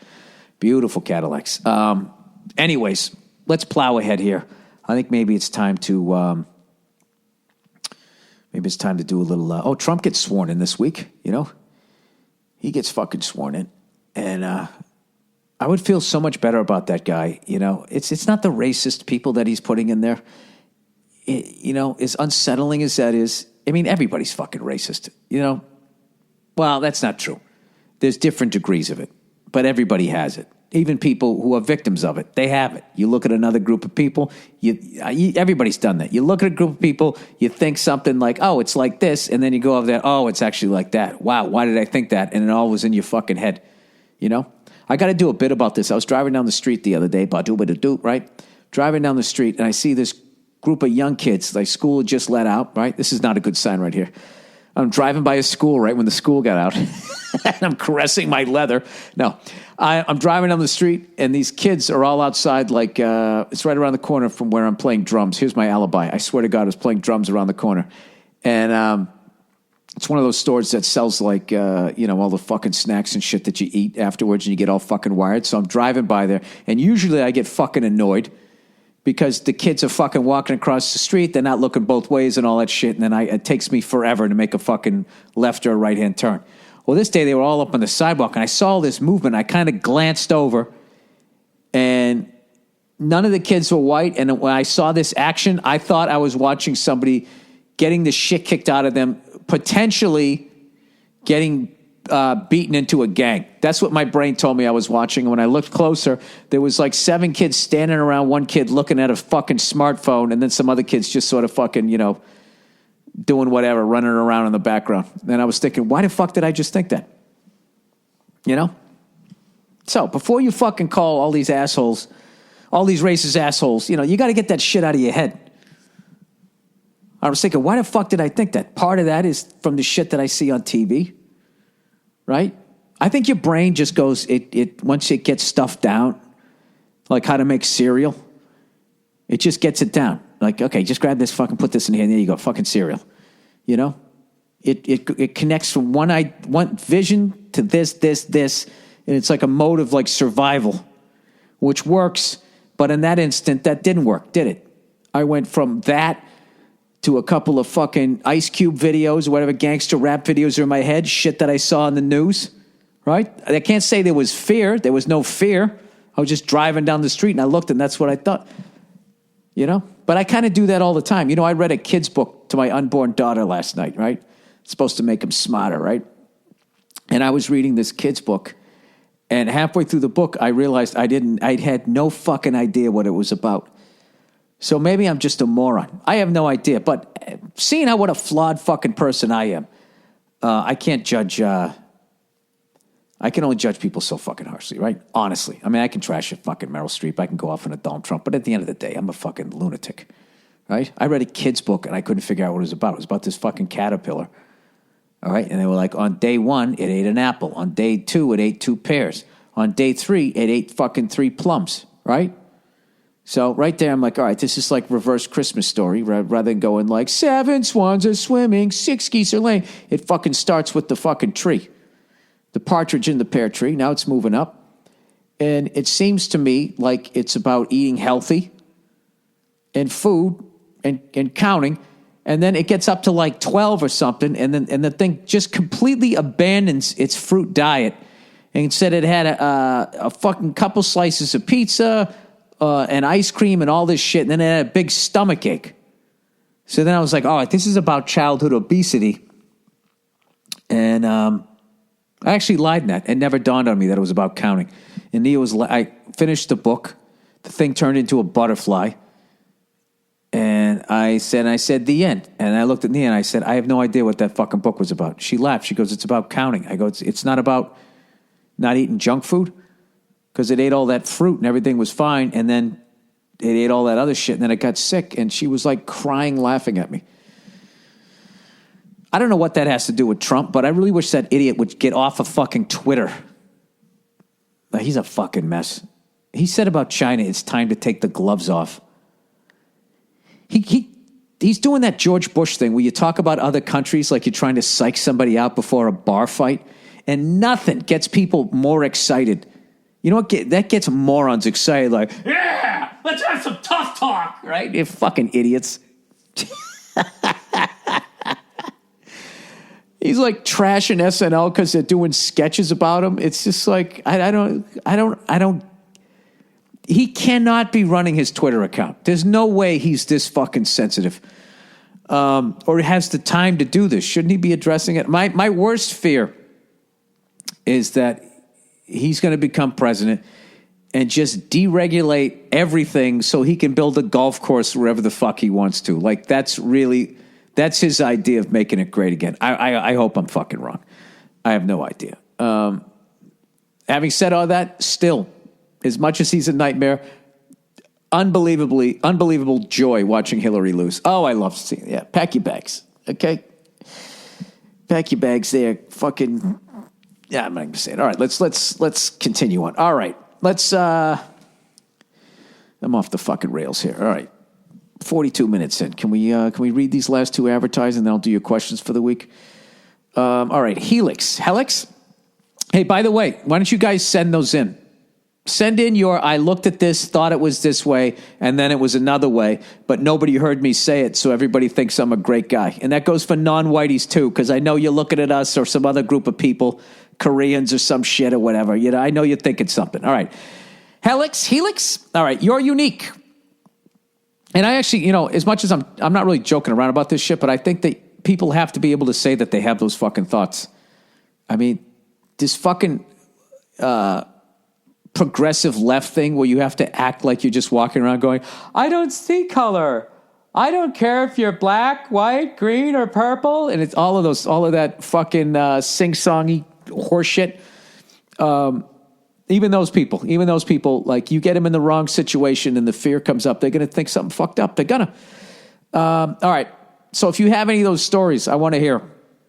Beautiful Cadillacs. Anyways, let's plow ahead here. I think maybe it's time to do a little. Trump gets sworn in this week. You know, he gets fucking sworn in, and I would feel so much better about that guy. You know, it's not the racist people that he's putting in there. As unsettling as that is, I mean, everybody's fucking racist. You know, well, that's not true. There's different degrees of it, but everybody has it. Even people who are victims of it, they have it. You look at another group of people, everybody's done that. You look at a group of people, you think something like, oh, it's like this, and then you go over there, oh, it's actually like that. Wow, why did I think that? And it all was in your fucking head, you know? I got to do a bit about this. I was driving down the street the other day, right? Driving down the street, and I see this group of young kids, like school had just let out, right? This is not a good sign right here. I'm driving by a school right when the school got out, and I'm caressing my leather. No, I'm driving down the street, and these kids are all outside, like, it's right around the corner from where I'm playing drums. Here's my alibi. I swear to God, I was playing drums around the corner. And it's one of those stores that sells, like, all the fucking snacks and shit that you eat afterwards, and you get all fucking wired. So I'm driving by there, and usually I get fucking annoyed because the kids are fucking walking across the street. They're not looking both ways and all that shit. And then it takes me forever to make a fucking left or right-hand turn. Well, this day they were all up on the sidewalk, and I saw this movement. I kind of glanced over, and none of the kids were white. And when I saw this action, I thought I was watching somebody getting the shit kicked out of them, potentially getting beaten into a gang. That's what my brain told me I was watching. And when I looked closer, there was like 7 kids standing around one kid looking at a fucking smartphone, and then some other kids just sort of fucking, doing whatever, running around in the background. And I was thinking, why the fuck did I just think that? You know? So before you fucking call all these assholes, all these racist assholes, you got to get that shit out of your head. I was thinking, why the fuck did I think that? Part of that is from the shit that I see on TV. Right? I think your brain just goes, it once it gets stuff down, like how to make cereal, it just gets it down. Like, okay, just grab this fucking, put this in here, and there you go, fucking cereal. It connects from one vision to this, and it's like a mode of like survival, which works, but in that instant, that didn't work, did it? I went from that to a couple of fucking Ice Cube videos or whatever gangster rap videos are in my head, shit that I saw in the news, right? I can't say there was fear. There was no fear. I was just driving down the street, and I looked, and that's what I thought, But I kind of do that all the time. I read a kid's book to my unborn daughter last night, right? It's supposed to make him smarter, right? And I was reading this kid's book, and halfway through the book, I realized I had no fucking idea what it was about. So maybe I'm just a moron. I have no idea. But seeing what a flawed fucking person I am, I can't judge I can only judge people so fucking harshly, right? Honestly. I mean, I can trash a fucking Meryl Streep. I can go off on a Donald Trump. But at the end of the day, I'm a fucking lunatic, right? I read a kid's book, and I couldn't figure out what it was about. It was about this fucking caterpillar, all right? And they were like, on day 1, it ate an apple. On day 2, it ate 2 pears. On day 3, it ate fucking 3 plums, right? So right there, I'm like, all right, this is like reverse Christmas Story, rather than going like, 7 swans are swimming, 6 geese are laying. It fucking starts with the fucking tree. The partridge in the pear tree. Now it's moving up. And it seems to me like it's about eating healthy and food and counting. And then it gets up to like 12 or something. And the thing just completely abandons its fruit diet. And instead it had a fucking couple slices of pizza, and ice cream and all this shit. And then it had a big stomach ache. So then I was like, all right, this is about childhood obesity. And I actually lied in that. It never dawned on me that it was about counting. And I finished the book. The thing turned into a butterfly. And I said, the end. And I looked at the end. I said, I have no idea what that fucking book was about. She laughed. She goes, it's about counting. I go, it's not about not eating junk food, because it ate all that fruit and everything was fine. And then it ate all that other shit. And then it got sick. And she was like crying, laughing at me. I don't know what that has to do with Trump, but I really wish that idiot would get off of fucking Twitter. He's a fucking mess. He said about China, it's time to take the gloves off. He's doing that George Bush thing where you talk about other countries like you're trying to psych somebody out before a bar fight, and nothing gets people more excited. You know what? That gets morons excited, like, yeah, let's have some tough talk, right? You fucking idiots. He's like trashing SNL because they're doing sketches about him. It's just like, I don't. He cannot be running his Twitter account. There's no way he's this fucking sensitive, or has the time to do this. Shouldn't he be addressing it? My worst fear is that he's going to become president and just deregulate everything so he can build a golf course wherever the fuck he wants to. Like, that's his idea of making it great again. I hope I'm fucking wrong. I have no idea. Having said all that, still, as much as he's a nightmare, unbelievable joy watching Hillary lose. Oh, I love seeing it. Yeah, pack your bags, okay? Pack your bags there. Fucking, yeah, I'm not going to say it. All right, let's continue on. All right, I'm off the fucking rails here. All right. 42 minutes in. Can we read these last 2 advertising, then I'll do your questions for the week? All right, Helix. Hey, by the way, why don't you guys send those in? Send in your, I looked at this, thought it was this way, and then it was another way, but nobody heard me say it, so everybody thinks I'm a great guy. And that goes for non-whiteys, too, because I know you're looking at us or some other group of people, Koreans or some shit or whatever. You know, I know you're thinking something. All right. Helix. All right, you're unique. And I actually, as much as I'm not really joking around about this shit, but I think that people have to be able to say that they have those fucking thoughts. I mean, this fucking progressive left thing where you have to act like you're just walking around going, I don't see color. I don't care if you're black, white, green, or purple. And it's all of that fucking sing-songy horseshit. Even those people, like, you get them in the wrong situation and the fear comes up, they're going to think something fucked up. They're going to. All right. So if you have any of those stories, I want to hear.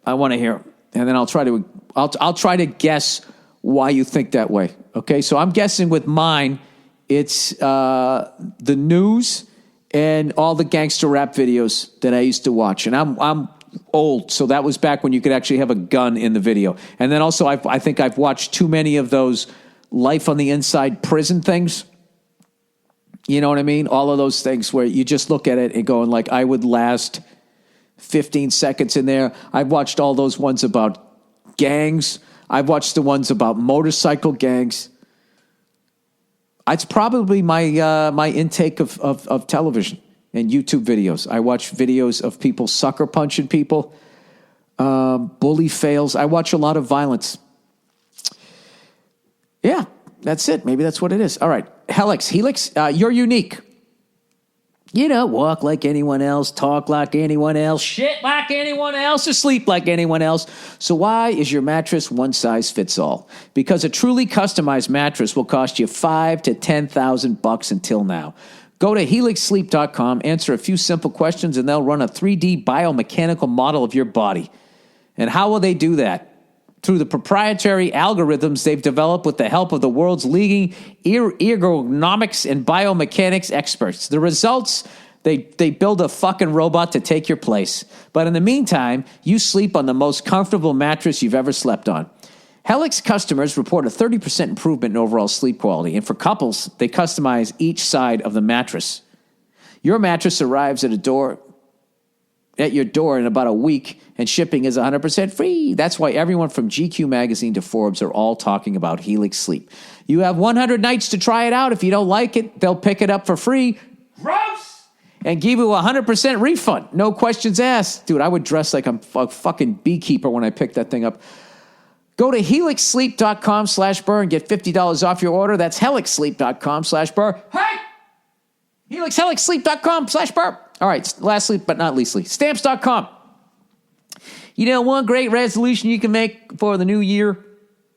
And then I'll try to guess why you think that way. Okay. So I'm guessing with mine, it's the news and all the gangster rap videos that I used to watch. And I'm old, so that was back when you could actually have a gun in the video. And then also I think I've watched too many of those life on the inside prison things. You know what I mean? All of those things where you just look at it and going like, I would last 15 seconds in there. I've watched all those ones about gangs. I've watched the ones about motorcycle gangs. It's probably my intake of television and YouTube videos. I watch videos of people sucker punching people, bully fails. I watch a lot of violence. Yeah, that's it. Maybe that's what it is. All right. Helix, you're unique. Walk like anyone else, talk like anyone else, shit like anyone else, or sleep like anyone else. So why is your mattress one size fits all? Because a truly customized mattress will cost you $5,000 to $10,000 until now. Go to helixsleep.com, answer a few simple questions, and they'll run a 3D biomechanical model of your body. And how will they do that? Through the proprietary algorithms they've developed with the help of the world's leading ergonomics and biomechanics experts. The results, they build a fucking robot to take your place. But in the meantime, you sleep on the most comfortable mattress you've ever slept on. Helix customers report a 30% improvement in overall sleep quality. And for couples, they customize each side of the mattress. Your mattress arrives at your door in about a week, and shipping is 100% free. That's why everyone from GQ Magazine to Forbes are all talking about Helix Sleep. You have 100 nights to try it out. If you don't like it, they'll pick it up for free. Gross! And give you a 100% refund. No questions asked. Dude, I would dress like I'm a fucking beekeeper when I pick that thing up. Go to helixsleep.com/Burr and get $50 off your order. That's helixsleep.com/Burr. Hey! helixsleep.com/Burr. All right, lastly but not leastly, stamps.com. One great resolution you can make for the new year,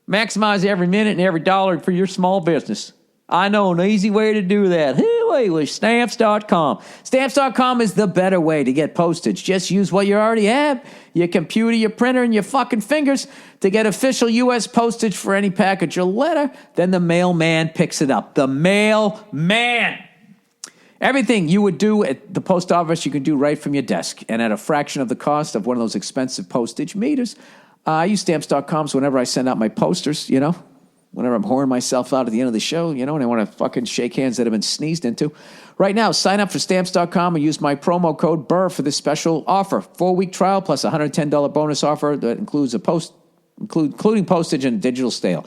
maximize every minute and every dollar for your small business. I know an easy way to do that. Hey, with stamps.com. Stamps.com is the better way to get postage. Just use what you already have, your computer, your printer, and your fucking fingers to get official U.S. postage for any package or letter. Then the mailman picks it up. The mailman. Everything you would do at the post office, you can do right from your desk and at a fraction of the cost of one of those expensive postage meters. I use stamps.com, so whenever I send out my posters, whenever I'm whoring myself out at the end of the show, and I want to fucking shake hands that have been sneezed into. Right now, sign up for stamps.com and use my promo code Burr for this special offer. 4-week trial plus a $110 bonus offer that includes including postage and digital scale.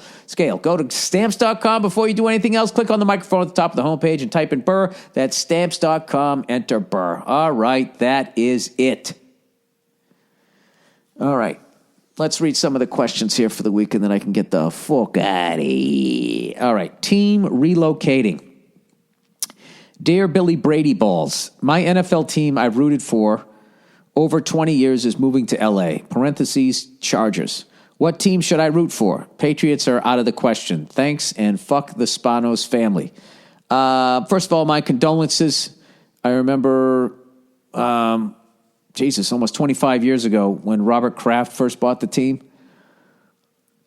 Go to stamps.com before you do anything else. Click on the microphone at the top of the homepage and type in Burr. That's stamps.com. Enter Burr. All right, that is it. All right, let's read some of the questions here for the week, and then I can get the fuck out of here. All right, team relocating. Dear Billy Brady Balls, my NFL team I rooted for over 20 years is moving to L.A., parentheses, Chargers. What team should I root for? Patriots are out of the question. Thanks, and fuck the Spanos family. First of all, my condolences. I remember, almost 25 years ago when Robert Kraft first bought the team.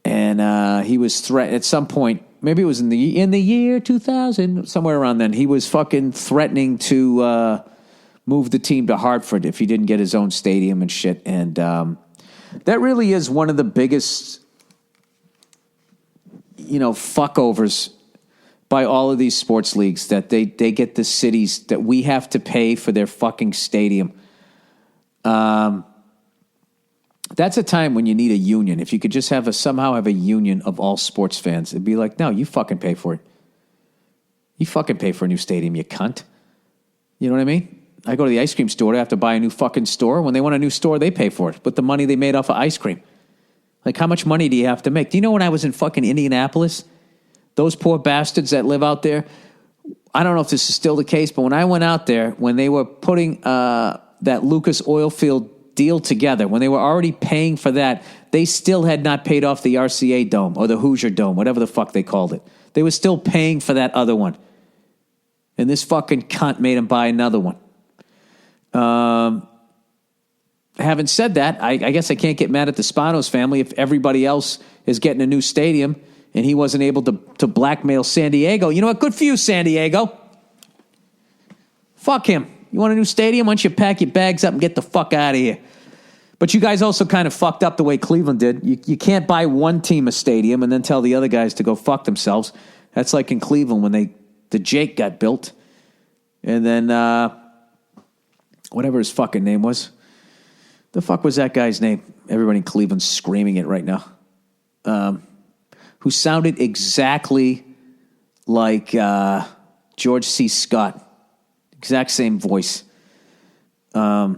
And he was threatened at some point, maybe it was in the year 2000, somewhere around then, he was fucking threatening to move the team to Hartford if he didn't get his own stadium and shit. And that really is one of the biggest, fuckovers by all of these sports leagues, that they get the cities that we have to pay for their fucking stadium. That's a time when you need a union. If you could just somehow have a union of all sports fans, it'd be like, no, you fucking pay for it. You fucking pay for a new stadium, you cunt. You know what I mean? I go to the ice cream store. I have to buy a new fucking store. When they want a new store, they pay for it with the money they made off of ice cream. Like, how much money do you have to make? Do you know when I was in fucking Indianapolis, those poor bastards that live out there, I don't know if this is still the case, but when I went out there, when they were putting that Lucas Oil Field deal together, when they were already paying for that, they still had not paid off the RCA Dome or the Hoosier Dome, whatever the fuck they called it. They were still paying for that other one. And this fucking cunt made them buy another one. Having said that, I guess I can't get mad at the Spanos family if everybody else is getting a new stadium and he wasn't able to blackmail San Diego. You know what? Good for you, San Diego. Fuck him. You want a new stadium? Why don't you pack your bags up and get the fuck out of here? But you guys also kind of fucked up the way Cleveland did. You can't buy one team a stadium and then tell the other guys to go fuck themselves. That's like in Cleveland when the Jake got built. And then whatever his fucking name was. The fuck was that guy's name? Everybody in Cleveland's screaming it right now. Who sounded exactly like George C. Scott. Exact same voice. Yeah,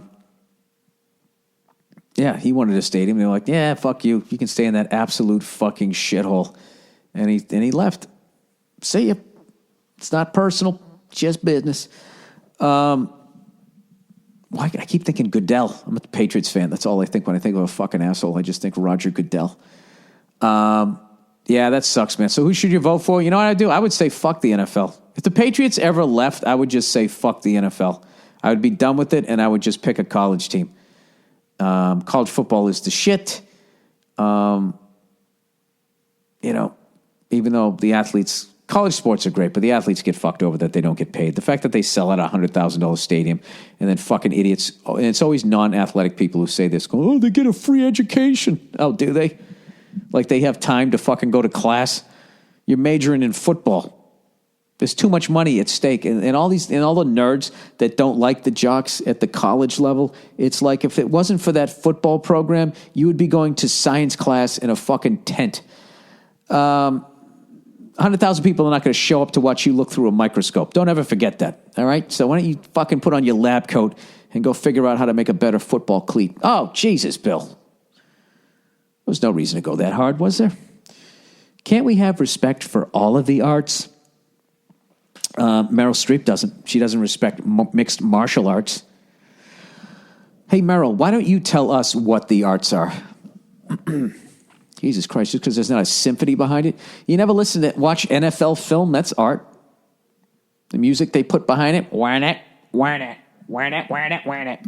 he wanted a stadium. They were like, yeah, fuck you. You can stay in that absolute fucking shithole. And he left. See ya. It's not personal. Just business. Why I keep thinking Goodell. I'm a Patriots fan. That's all I think when I think of a fucking asshole. I just think Roger Goodell. Yeah, that sucks, man. So who should you vote for? You know what I'd do? I would say fuck the NFL. If the Patriots ever left, I would just say fuck the NFL. I would be done with it, and I would just pick a college team. College football is the shit. You know, even though the athletes, college sports are great, but the athletes get fucked over that they don't get paid. The fact that they sell at a $100,000 stadium and then fucking idiots, and it's always non-athletic people who say this, go, oh, they get a free education. Oh, do they? Like they have time to fucking go to class? You're majoring in football. There's too much money at stake. And all the nerds that don't like the jocks at the college level, it's like if it wasn't for that football program, you would be going to science class in a fucking tent. 100,000 people are not going to show up to watch you look through a microscope. Don't ever forget that, all right? So why don't you fucking put on your lab coat and go figure out how to make a better football cleat? Oh, Jesus, Bill. There was no reason to go that hard, was there? Can't we have respect for all of the arts? Meryl Streep doesn't. She doesn't respect mixed martial arts. Hey, Meryl, why don't you tell us what the arts are? Jesus Christ, just because there's not a symphony behind it. You never watch NFL film? That's art. The music they put behind it. Wham it, wham it, wham it, wham it, wham it.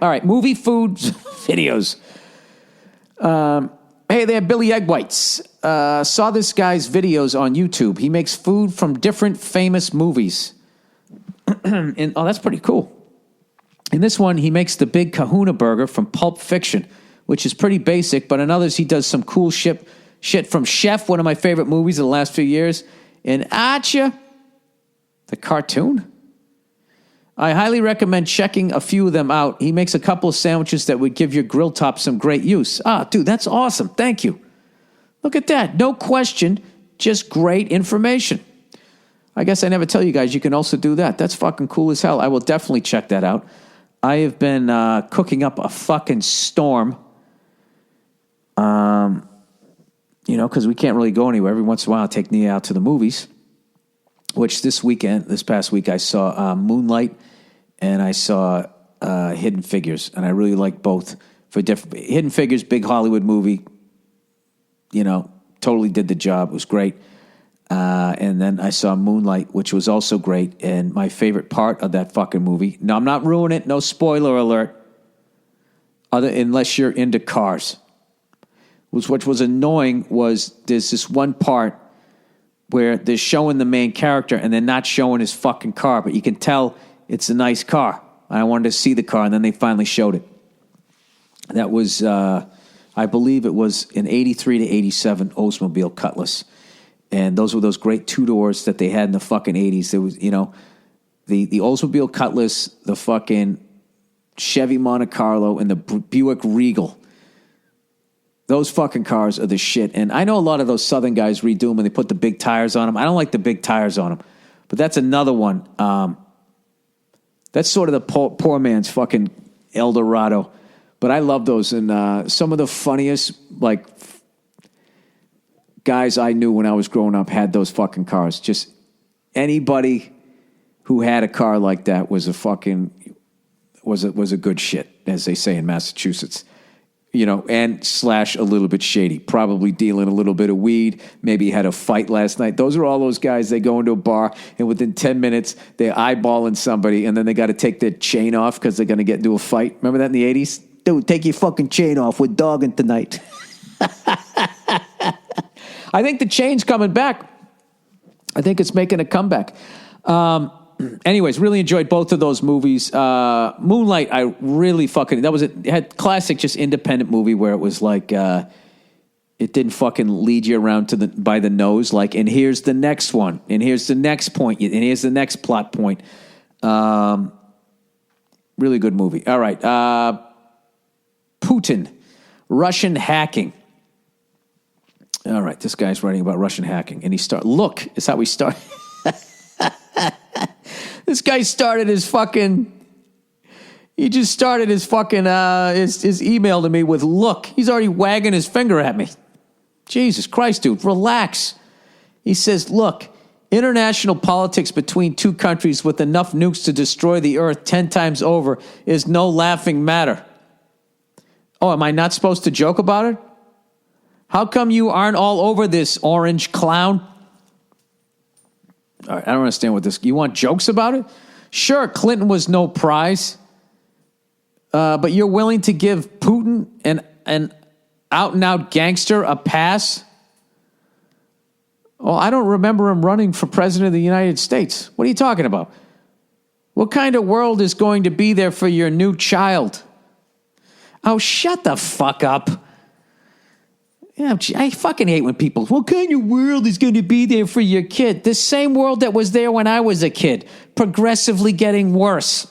All right, movie, food, videos. Hey there, Billy Egg Whites. Saw this guy's videos on YouTube. He makes food from different famous movies. And, that's pretty cool. In this one, he makes the Big Kahuna Burger from Pulp Fiction, which is pretty basic, but in others, he does some cool shit from Chef, one of my favorite movies of the last few years, and Acha, the cartoon. I highly recommend checking a few of them out. He makes a couple of sandwiches that would give your grill top some great use. Dude, that's awesome. Thank you. Look at that. No question, just great information. I guess I never tell you guys you can also do that. That's fucking cool as hell. I will definitely check that out. I have been cooking up a fucking storm. Because we can't really go anywhere. Every once in a while, I take Nia out to the movies. Which this past week, I saw Moonlight and I saw Hidden Figures. And I really like both. For different Hidden Figures, big Hollywood movie. Totally did the job. It was great. And then I saw Moonlight, which was also great. And my favorite part of that fucking movie, no, I'm not ruining it, no spoiler alert, unless you're into cars. What was annoying was there's this one part where they're showing the main character and they're not showing his fucking car, but you can tell it's a nice car. I wanted to see the car, and then they finally showed it. That was, I believe it was an 83 to 87 Oldsmobile Cutlass. And those were those great two-doors that they had in the fucking 80s. There was, the Oldsmobile Cutlass, the fucking Chevy Monte Carlo, and the Buick Regal. Those fucking cars are the shit. And I know a lot of those Southern guys redo them and they put the big tires on them. I don't like the big tires on them. But that's another one. That's sort of the poor man's fucking Eldorado. But I love those. And some of the funniest, guys I knew when I was growing up had those fucking cars. Just anybody who had a car like that was a good shit, as they say in Massachusetts. And / a little bit shady, probably dealing a little bit of weed, maybe had a fight last night. Those are all those guys, they go into a bar, and within 10 minutes, they're eyeballing somebody, and then they got to take their chain off because they're going to get into a fight. Remember that in the 80s? Dude, take your fucking chain off. We're dogging tonight. I think the chain's coming back. I think it's making a comeback. Anyways, really enjoyed both of those movies. Moonlight, I really it had classic, just independent movie where it was like, it didn't fucking lead you around by the nose. Like, and here's the next one, and here's the next point, and here's the next plot point. Really good movie. All right. Putin, Russian hacking. All right, this guy's writing about Russian hacking, and look, is how we start. This guy started his email to me with look. He's already wagging his finger at me. Jesus Christ, dude, relax. He says, look, international politics between two countries with enough nukes to destroy the earth 10 times over is no laughing matter. Oh, am I not supposed to joke about it? How come you aren't all over this, orange clown? All right, I don't understand what this... You want jokes about it? Sure, Clinton was no prize. But you're willing to give Putin an out-and-out gangster a pass? Well, I don't remember him running for president of the United States. What are you talking about? What kind of world is going to be there for your new child? Oh, shut the fuck up. Yeah, I fucking hate when people, what kind of world is going to be there for your kid? The same world that was there when I was a kid, progressively getting worse.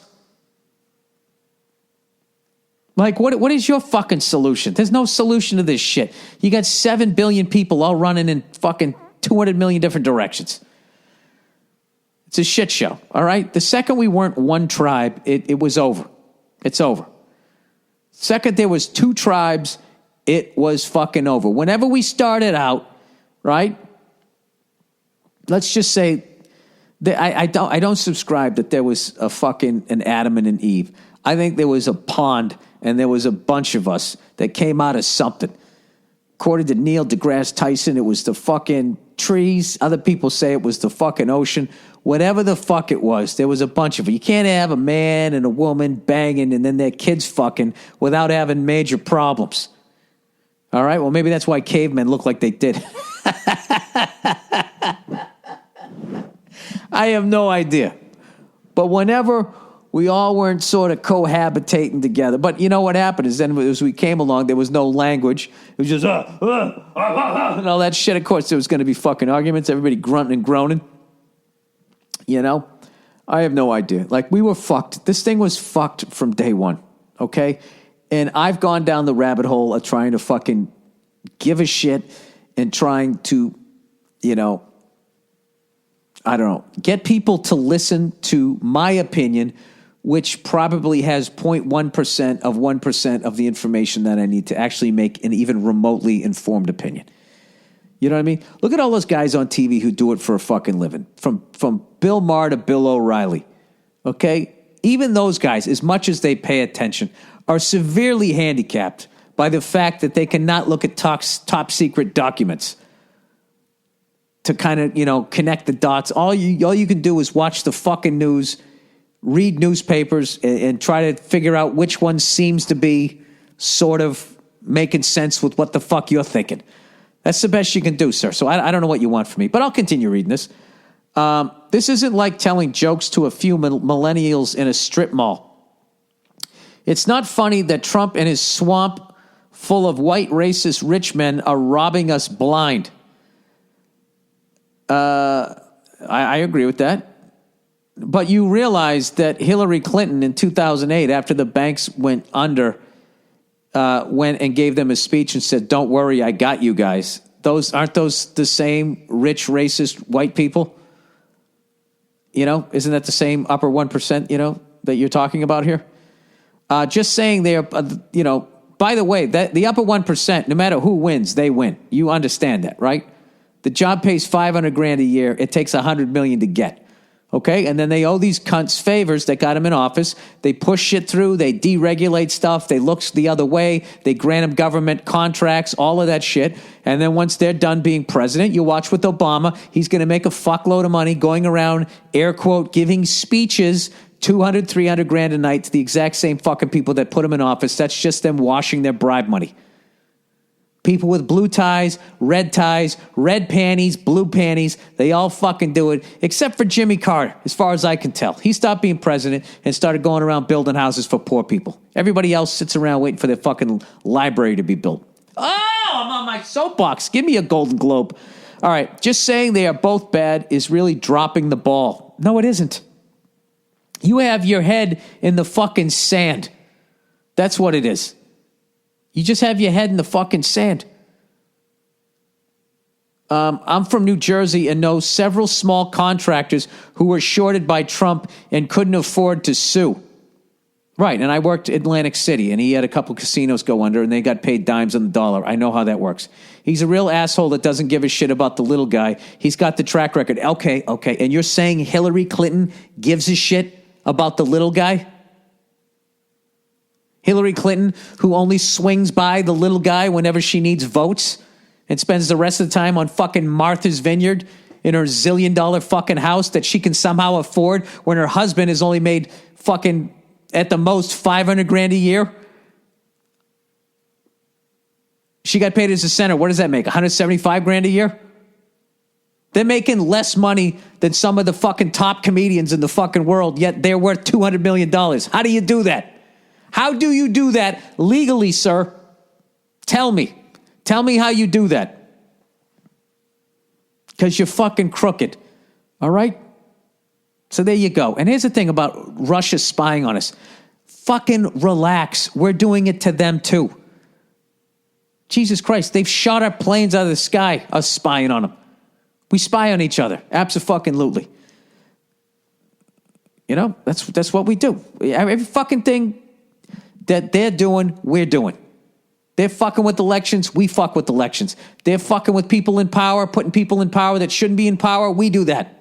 Like, what is your fucking solution? There's no solution to this shit. You got 7 billion people all running in fucking 200 million different directions. It's a shit show, all right? The second we weren't one tribe, it was over. It's over. Second there was two tribes, it was fucking over. Whenever we started out, right? Let's just say that I don't subscribe that there was an Adam and an Eve. I think there was a pond and there was a bunch of us that came out of something. According to Neil deGrasse Tyson, it was the fucking trees. Other people say it was the fucking ocean. Whatever the fuck it was, there was a bunch of it. You can't have a man and a woman banging and then their kids fucking without having major problems. All right? Well, maybe that's why cavemen look like they did. I have no idea. But whenever we all weren't sort of cohabitating together. But you know what happened is then as we came along, there was no language. It was just, and all that shit. Of course, there was going to be fucking arguments, everybody grunting and groaning. You know? I have no idea. Like, we were fucked. This thing was fucked from day one, okay? And I've gone down the rabbit hole of trying to fucking give a shit and trying to, you know, I don't know, get people to listen to my opinion, which probably has 0.1% of 1% of the information that I need to actually make an even remotely informed opinion. You know what I mean? Look at all those guys on TV who do it for a fucking living. From Bill Maher to Bill O'Reilly. Okay? Even those guys, as much as they pay attention, are severely handicapped by the fact that they cannot look at top secret documents to kind of, you know, connect the dots. All you can do is watch the fucking news, read newspapers, and try to figure out which one seems to be sort of making sense with what the fuck you're thinking. That's the best you can do, sir. So I don't know what you want from me, but I'll continue reading this. This isn't like telling jokes to a few millennials in a strip mall. It's not funny that Trump and his swamp full of white racist rich men are robbing us blind. I agree with that. But you realize that Hillary Clinton in 2008, after the banks went under, went and gave them a speech and said, "Don't worry, I got you guys." Aren't those the same rich, racist white people? You know, isn't that the same upper 1%, you know, that you're talking about here? Just saying they're, you know, by the way, that the upper 1%, no matter who wins, they win. You understand that, right? The job pays $500,000 a year. It takes $100 million to get. Okay? And then they owe these cunts favors that got them in office. They push shit through. They deregulate stuff. They look the other way. They grant them government contracts, all of that shit. And then once they're done being president, you watch with Obama. He's going to make a fuckload of money going around, air quote, giving speeches, $200,000, $300,000 a night to the exact same fucking people that put him in office. That's just them washing their bribe money. People with blue ties, red panties, blue panties, they all fucking do it, except for Jimmy Carter, as far as I can tell. He stopped being president and started going around building houses for poor people. Everybody else sits around waiting for their fucking library to be built. Oh, I'm on my soapbox. Give me a Golden Globe. All right, just saying they are both bad is really dropping the ball. No, it isn't. You have your head in the fucking sand. That's what it is. You just have your head in the fucking sand. I'm from New Jersey and know several small contractors who were shorted by Trump and couldn't afford to sue. Right, and I worked Atlantic City, and he had a couple casinos go under, and they got paid dimes on the dollar. I know how that works. He's a real asshole that doesn't give a shit about the little guy. He's got the track record. Okay. And you're saying Hillary Clinton gives a shit about the little guy? Hillary Clinton, who only swings by the little guy whenever she needs votes and spends the rest of the time on fucking Martha's Vineyard in her $1 zillion fucking house that she can somehow afford when her husband has only made fucking, at the most, $500,000 a year. She got paid as a senator. What does that make? $175,000 a year? They're making less money than some of the fucking top comedians in the fucking world, yet they're worth $200 million. How do you do that? How do you do that legally, sir? Tell me. Tell me how you do that. Because you're fucking crooked. All right? So there you go. And here's the thing about Russia spying on us. Fucking relax. We're doing it to them too. Jesus Christ, they've shot our planes out of the sky, us spying on them. We spy on each other. Abso-fucking-lutely. You know, that's what we do. Every fucking thing that they're doing, we're doing. They're fucking with elections, we fuck with elections. They're fucking with people in power, putting people in power that shouldn't be in power, we do that.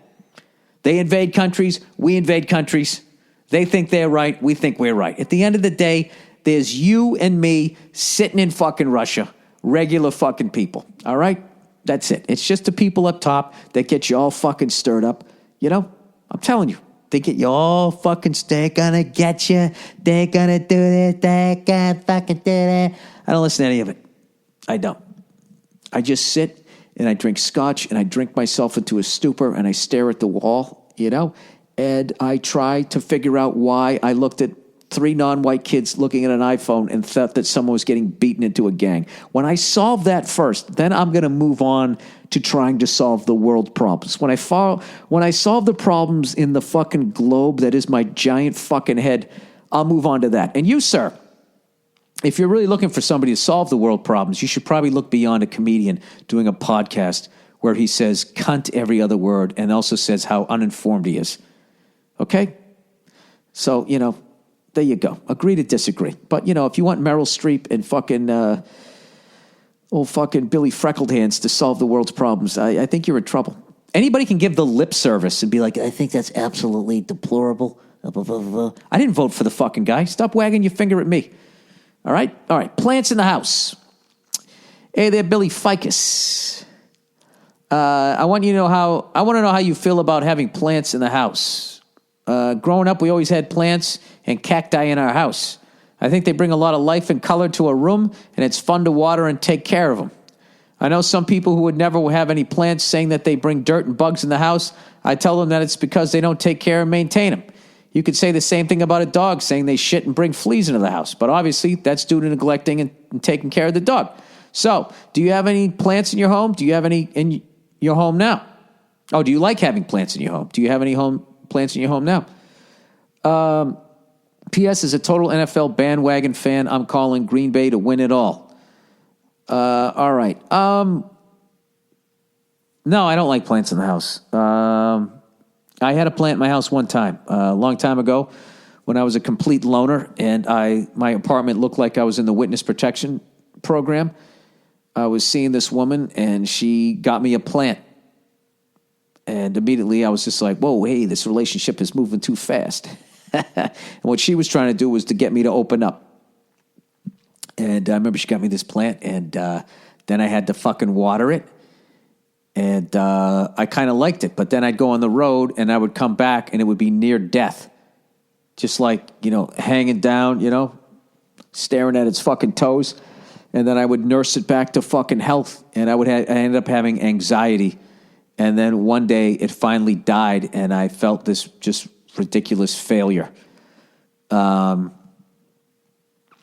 They invade countries, we invade countries. They think they're right, we think we're right. At the end of the day, there's you and me sitting in fucking Russia, regular fucking people, all right? That's it. It's just the people up top that get you all fucking stirred up. You know, I'm telling you, they get you all fucking, they're gonna get you, they're gonna do this, they're gonna fucking do that. I don't listen to any of it. I don't. I just sit and I drink scotch and I drink myself into a stupor and I stare at the wall, you know, and I try to figure out why I looked at 3 non-white kids looking at an iPhone and thought that someone was getting beaten into a gang. When I solve that first, then I'm going to move on to trying to solve the world problems. When I solve the problems in the fucking globe that is my giant fucking head, I'll move on to that. And you, sir, if you're really looking for somebody to solve the world problems, you should probably look beyond a comedian doing a podcast where he says cunt every other word and also says how uninformed he is. Okay? So, you know, there you go. Agree to disagree. But, you know, if you want Meryl Streep and fucking old fucking Billy Freckled Hands to solve the world's problems, I think you're in trouble. Anybody can give the lip service and be like, I think that's absolutely deplorable. I didn't vote for the fucking guy. Stop wagging your finger at me. All right? All right. Plants in the house. Hey there, Billy Ficus. I want to know how you feel about having plants in the house. Growing up, we always had plants and cacti in our house. I think they bring a lot of life and color to a room, and it's fun to water and take care of them. I know some people who would never have any plants saying that they bring dirt and bugs in the house. I tell them that it's because they don't take care and maintain them. You could say the same thing about a dog, saying they shit and bring fleas into the house. But obviously, that's due to neglecting and taking care of the dog. So, do you have any plants in your home? Do you have any in your home now? Oh, do you like having plants in your home? Do you have any plants in your home now? P.S. is a total NFL bandwagon fan. I'm calling Green Bay to win it all. All right. No, I don't like plants in the house. I had a plant in my house one time, a long time ago, when I was a complete loner, and my apartment looked like I was in the witness protection program. I was seeing this woman, and she got me a plant. And immediately I was just like, whoa, hey, this relationship is moving too fast. And what she was trying to do was to get me to open up. And I remember she got me this plant, and then I had to fucking water it. And I kind of liked it. But then I'd go on the road, and I would come back, and it would be near death. Just like, you know, hanging down, you know, staring at its fucking toes. And then I would nurse it back to fucking health. And I ended up having anxiety. And then one day it finally died, and I felt this just ridiculous failure. And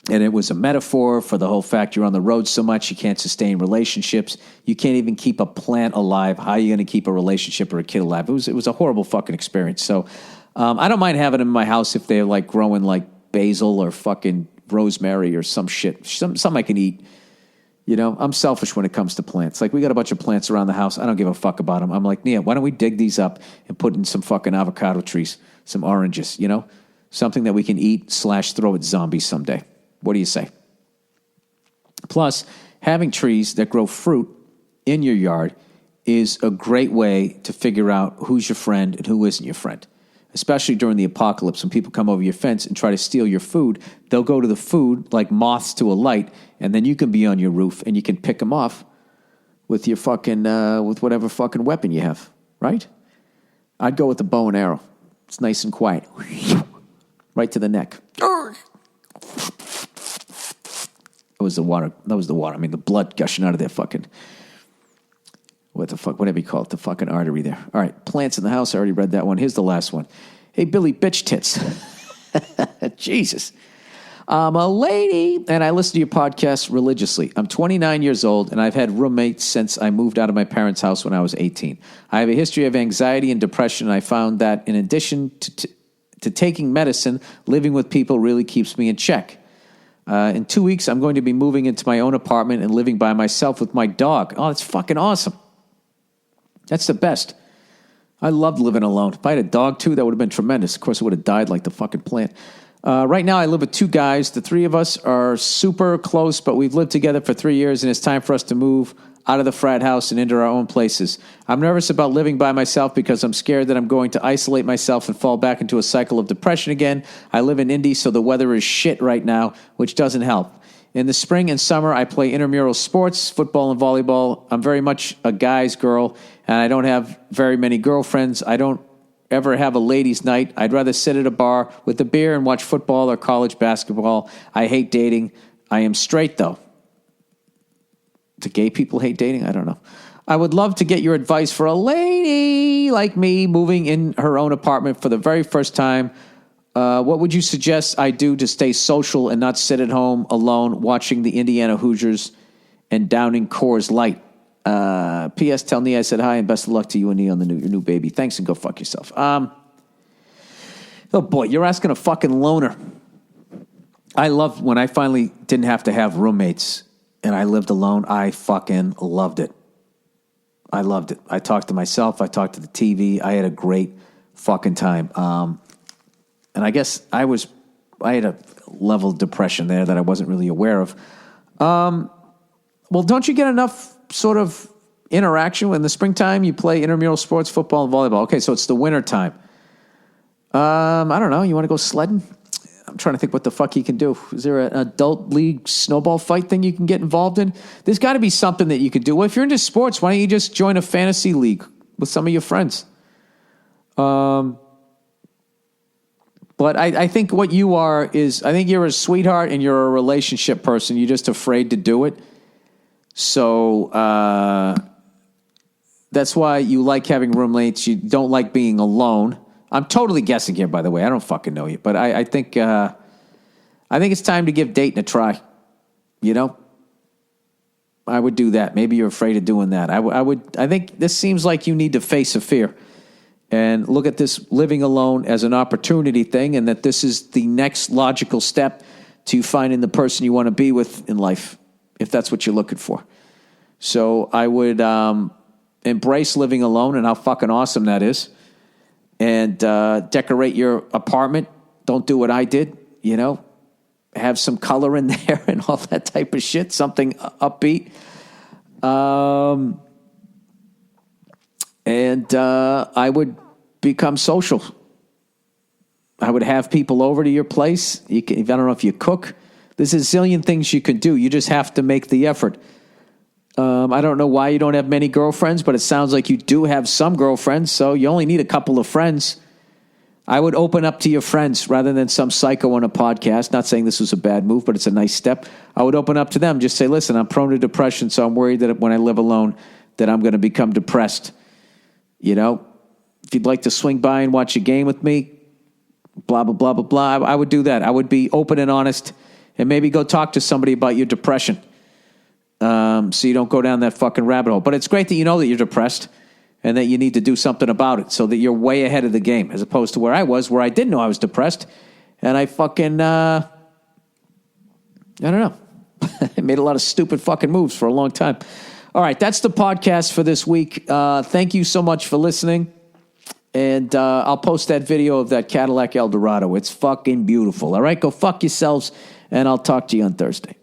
it was a metaphor for the whole fact you're on the road so much, you can't sustain relationships. You can't even keep a plant alive. How are you going to keep a relationship or a kid alive? It was a horrible fucking experience. So I don't mind having them in my house if they're like growing like basil or fucking rosemary or some shit. Some I can eat. You know, I'm selfish when it comes to plants. Like, we got a bunch of plants around the house. I don't give a fuck about them. I'm like, Nia, why don't we dig these up and put in some fucking avocado trees, some oranges, you know? Something that we can eat / throw at zombies someday. What do you say? Plus, having trees that grow fruit in your yard is a great way to figure out who's your friend and who isn't your friend. Especially during the apocalypse, when people come over your fence and try to steal your food, they'll go to the food like moths to a light, and then you can be on your roof and you can pick them off with your fucking, with whatever fucking weapon you have, right? I'd go with the bow and arrow. It's nice and quiet. Right to the neck. That was the water. I mean, the blood gushing out of their fucking... What the fuck? Whatever you call it. The fucking artery there. All right. Plants in the house. I already read that one. Here's the last one. Hey, Billy Bitch Tits. Jesus. I'm a lady, and I listen to your podcast religiously. I'm 29 years old, and I've had roommates since I moved out of my parents' house when I was 18. I have a history of anxiety and depression, and I found that in addition to taking medicine, living with people really keeps me in check. In 2 weeks, I'm going to be moving into my own apartment and living by myself with my dog. Oh, that's fucking awesome. That's the best. I loved living alone. If I had a dog, too, that would have been tremendous. Of course, it would have died like the fucking plant. Right now, I live with 2 guys. The 3 of us are super close, but we've lived together for 3 years, and it's time for us to move out of the frat house and into our own places. I'm nervous about living by myself because I'm scared that I'm going to isolate myself and fall back into a cycle of depression again. I live in Indy, so the weather is shit right now, which doesn't help. In the spring and summer, I play intramural sports, football and volleyball. I'm very much a guy's girl, and I don't have very many girlfriends. I don't ever have a ladies' night. I'd rather sit at a bar with a beer and watch football or college basketball. I hate dating. I am straight, though. Do gay people hate dating? I don't know. I would love to get your advice for a lady like me moving in her own apartment for the very first time. What would you suggest I do to stay social and not sit at home alone watching the Indiana Hoosiers and downing Coors Light? P.S. Tell Nee I said hi and best of luck to you and Nee on your new baby. Thanks and go fuck yourself. Oh boy, you're asking a fucking loner. I loved when I finally didn't have to have roommates and I lived alone. I fucking loved it. I loved it. I talked to myself. I talked to the TV. I had a great fucking time. And I guess I had a level of depression there that I wasn't really aware of. Well, don't you get enough sort of interaction in the springtime? You play intramural sports, football and volleyball. Okay, so it's the winter time. I don't know. You want to go sledding? I'm trying to think what the fuck you can do. Is there an adult league snowball fight thing you can get involved in? There's got to be something that you could do. Well, if you're into sports, why don't you just join a fantasy league with some of your friends? But I think what you are is, I think you're a sweetheart and you're a relationship person. You're just afraid to do it. So that's why you like having roommates. You don't like being alone. I'm totally guessing here, by the way. I don't fucking know you. But I think it's time to give dating a try. You know? I would do that. Maybe you're afraid of doing that. I think this seems like you need to face a fear. And look at this living alone as an opportunity thing, and that this is the next logical step to finding the person you want to be with in life, if that's what you're looking for. So I would embrace living alone and how fucking awesome that is. And decorate your apartment. Don't do what I did, you know. Have some color in there and all that type of shit, something upbeat. And I would become social. I would have people over to your place. I don't know if you cook. There's a zillion things you can do. You just have to make the effort. I don't know why you don't have many girlfriends, but it sounds like you do have some girlfriends, so you only need a couple of friends. I would open up to your friends rather than some psycho on a podcast. Not saying this was a bad move, but it's a nice step. I would open up to them. Just say, listen, I'm prone to depression, so I'm worried that when I live alone that I'm going to become depressed. You know, if you'd like to swing by and watch a game with me, blah, blah, blah, blah, blah, I would do that. I would be open and honest and maybe go talk to somebody about your depression so you don't go down that fucking rabbit hole. But it's great that you know that you're depressed and that you need to do something about it so that you're way ahead of the game as opposed to where I was, where I didn't know I was depressed. And I fucking, I don't know. I made a lot of stupid fucking moves for a long time. All right, that's the podcast for this week. Thank you so much for listening. And I'll post that video of that Cadillac Eldorado. It's fucking beautiful. All right, go fuck yourselves, and I'll talk to you on Thursday.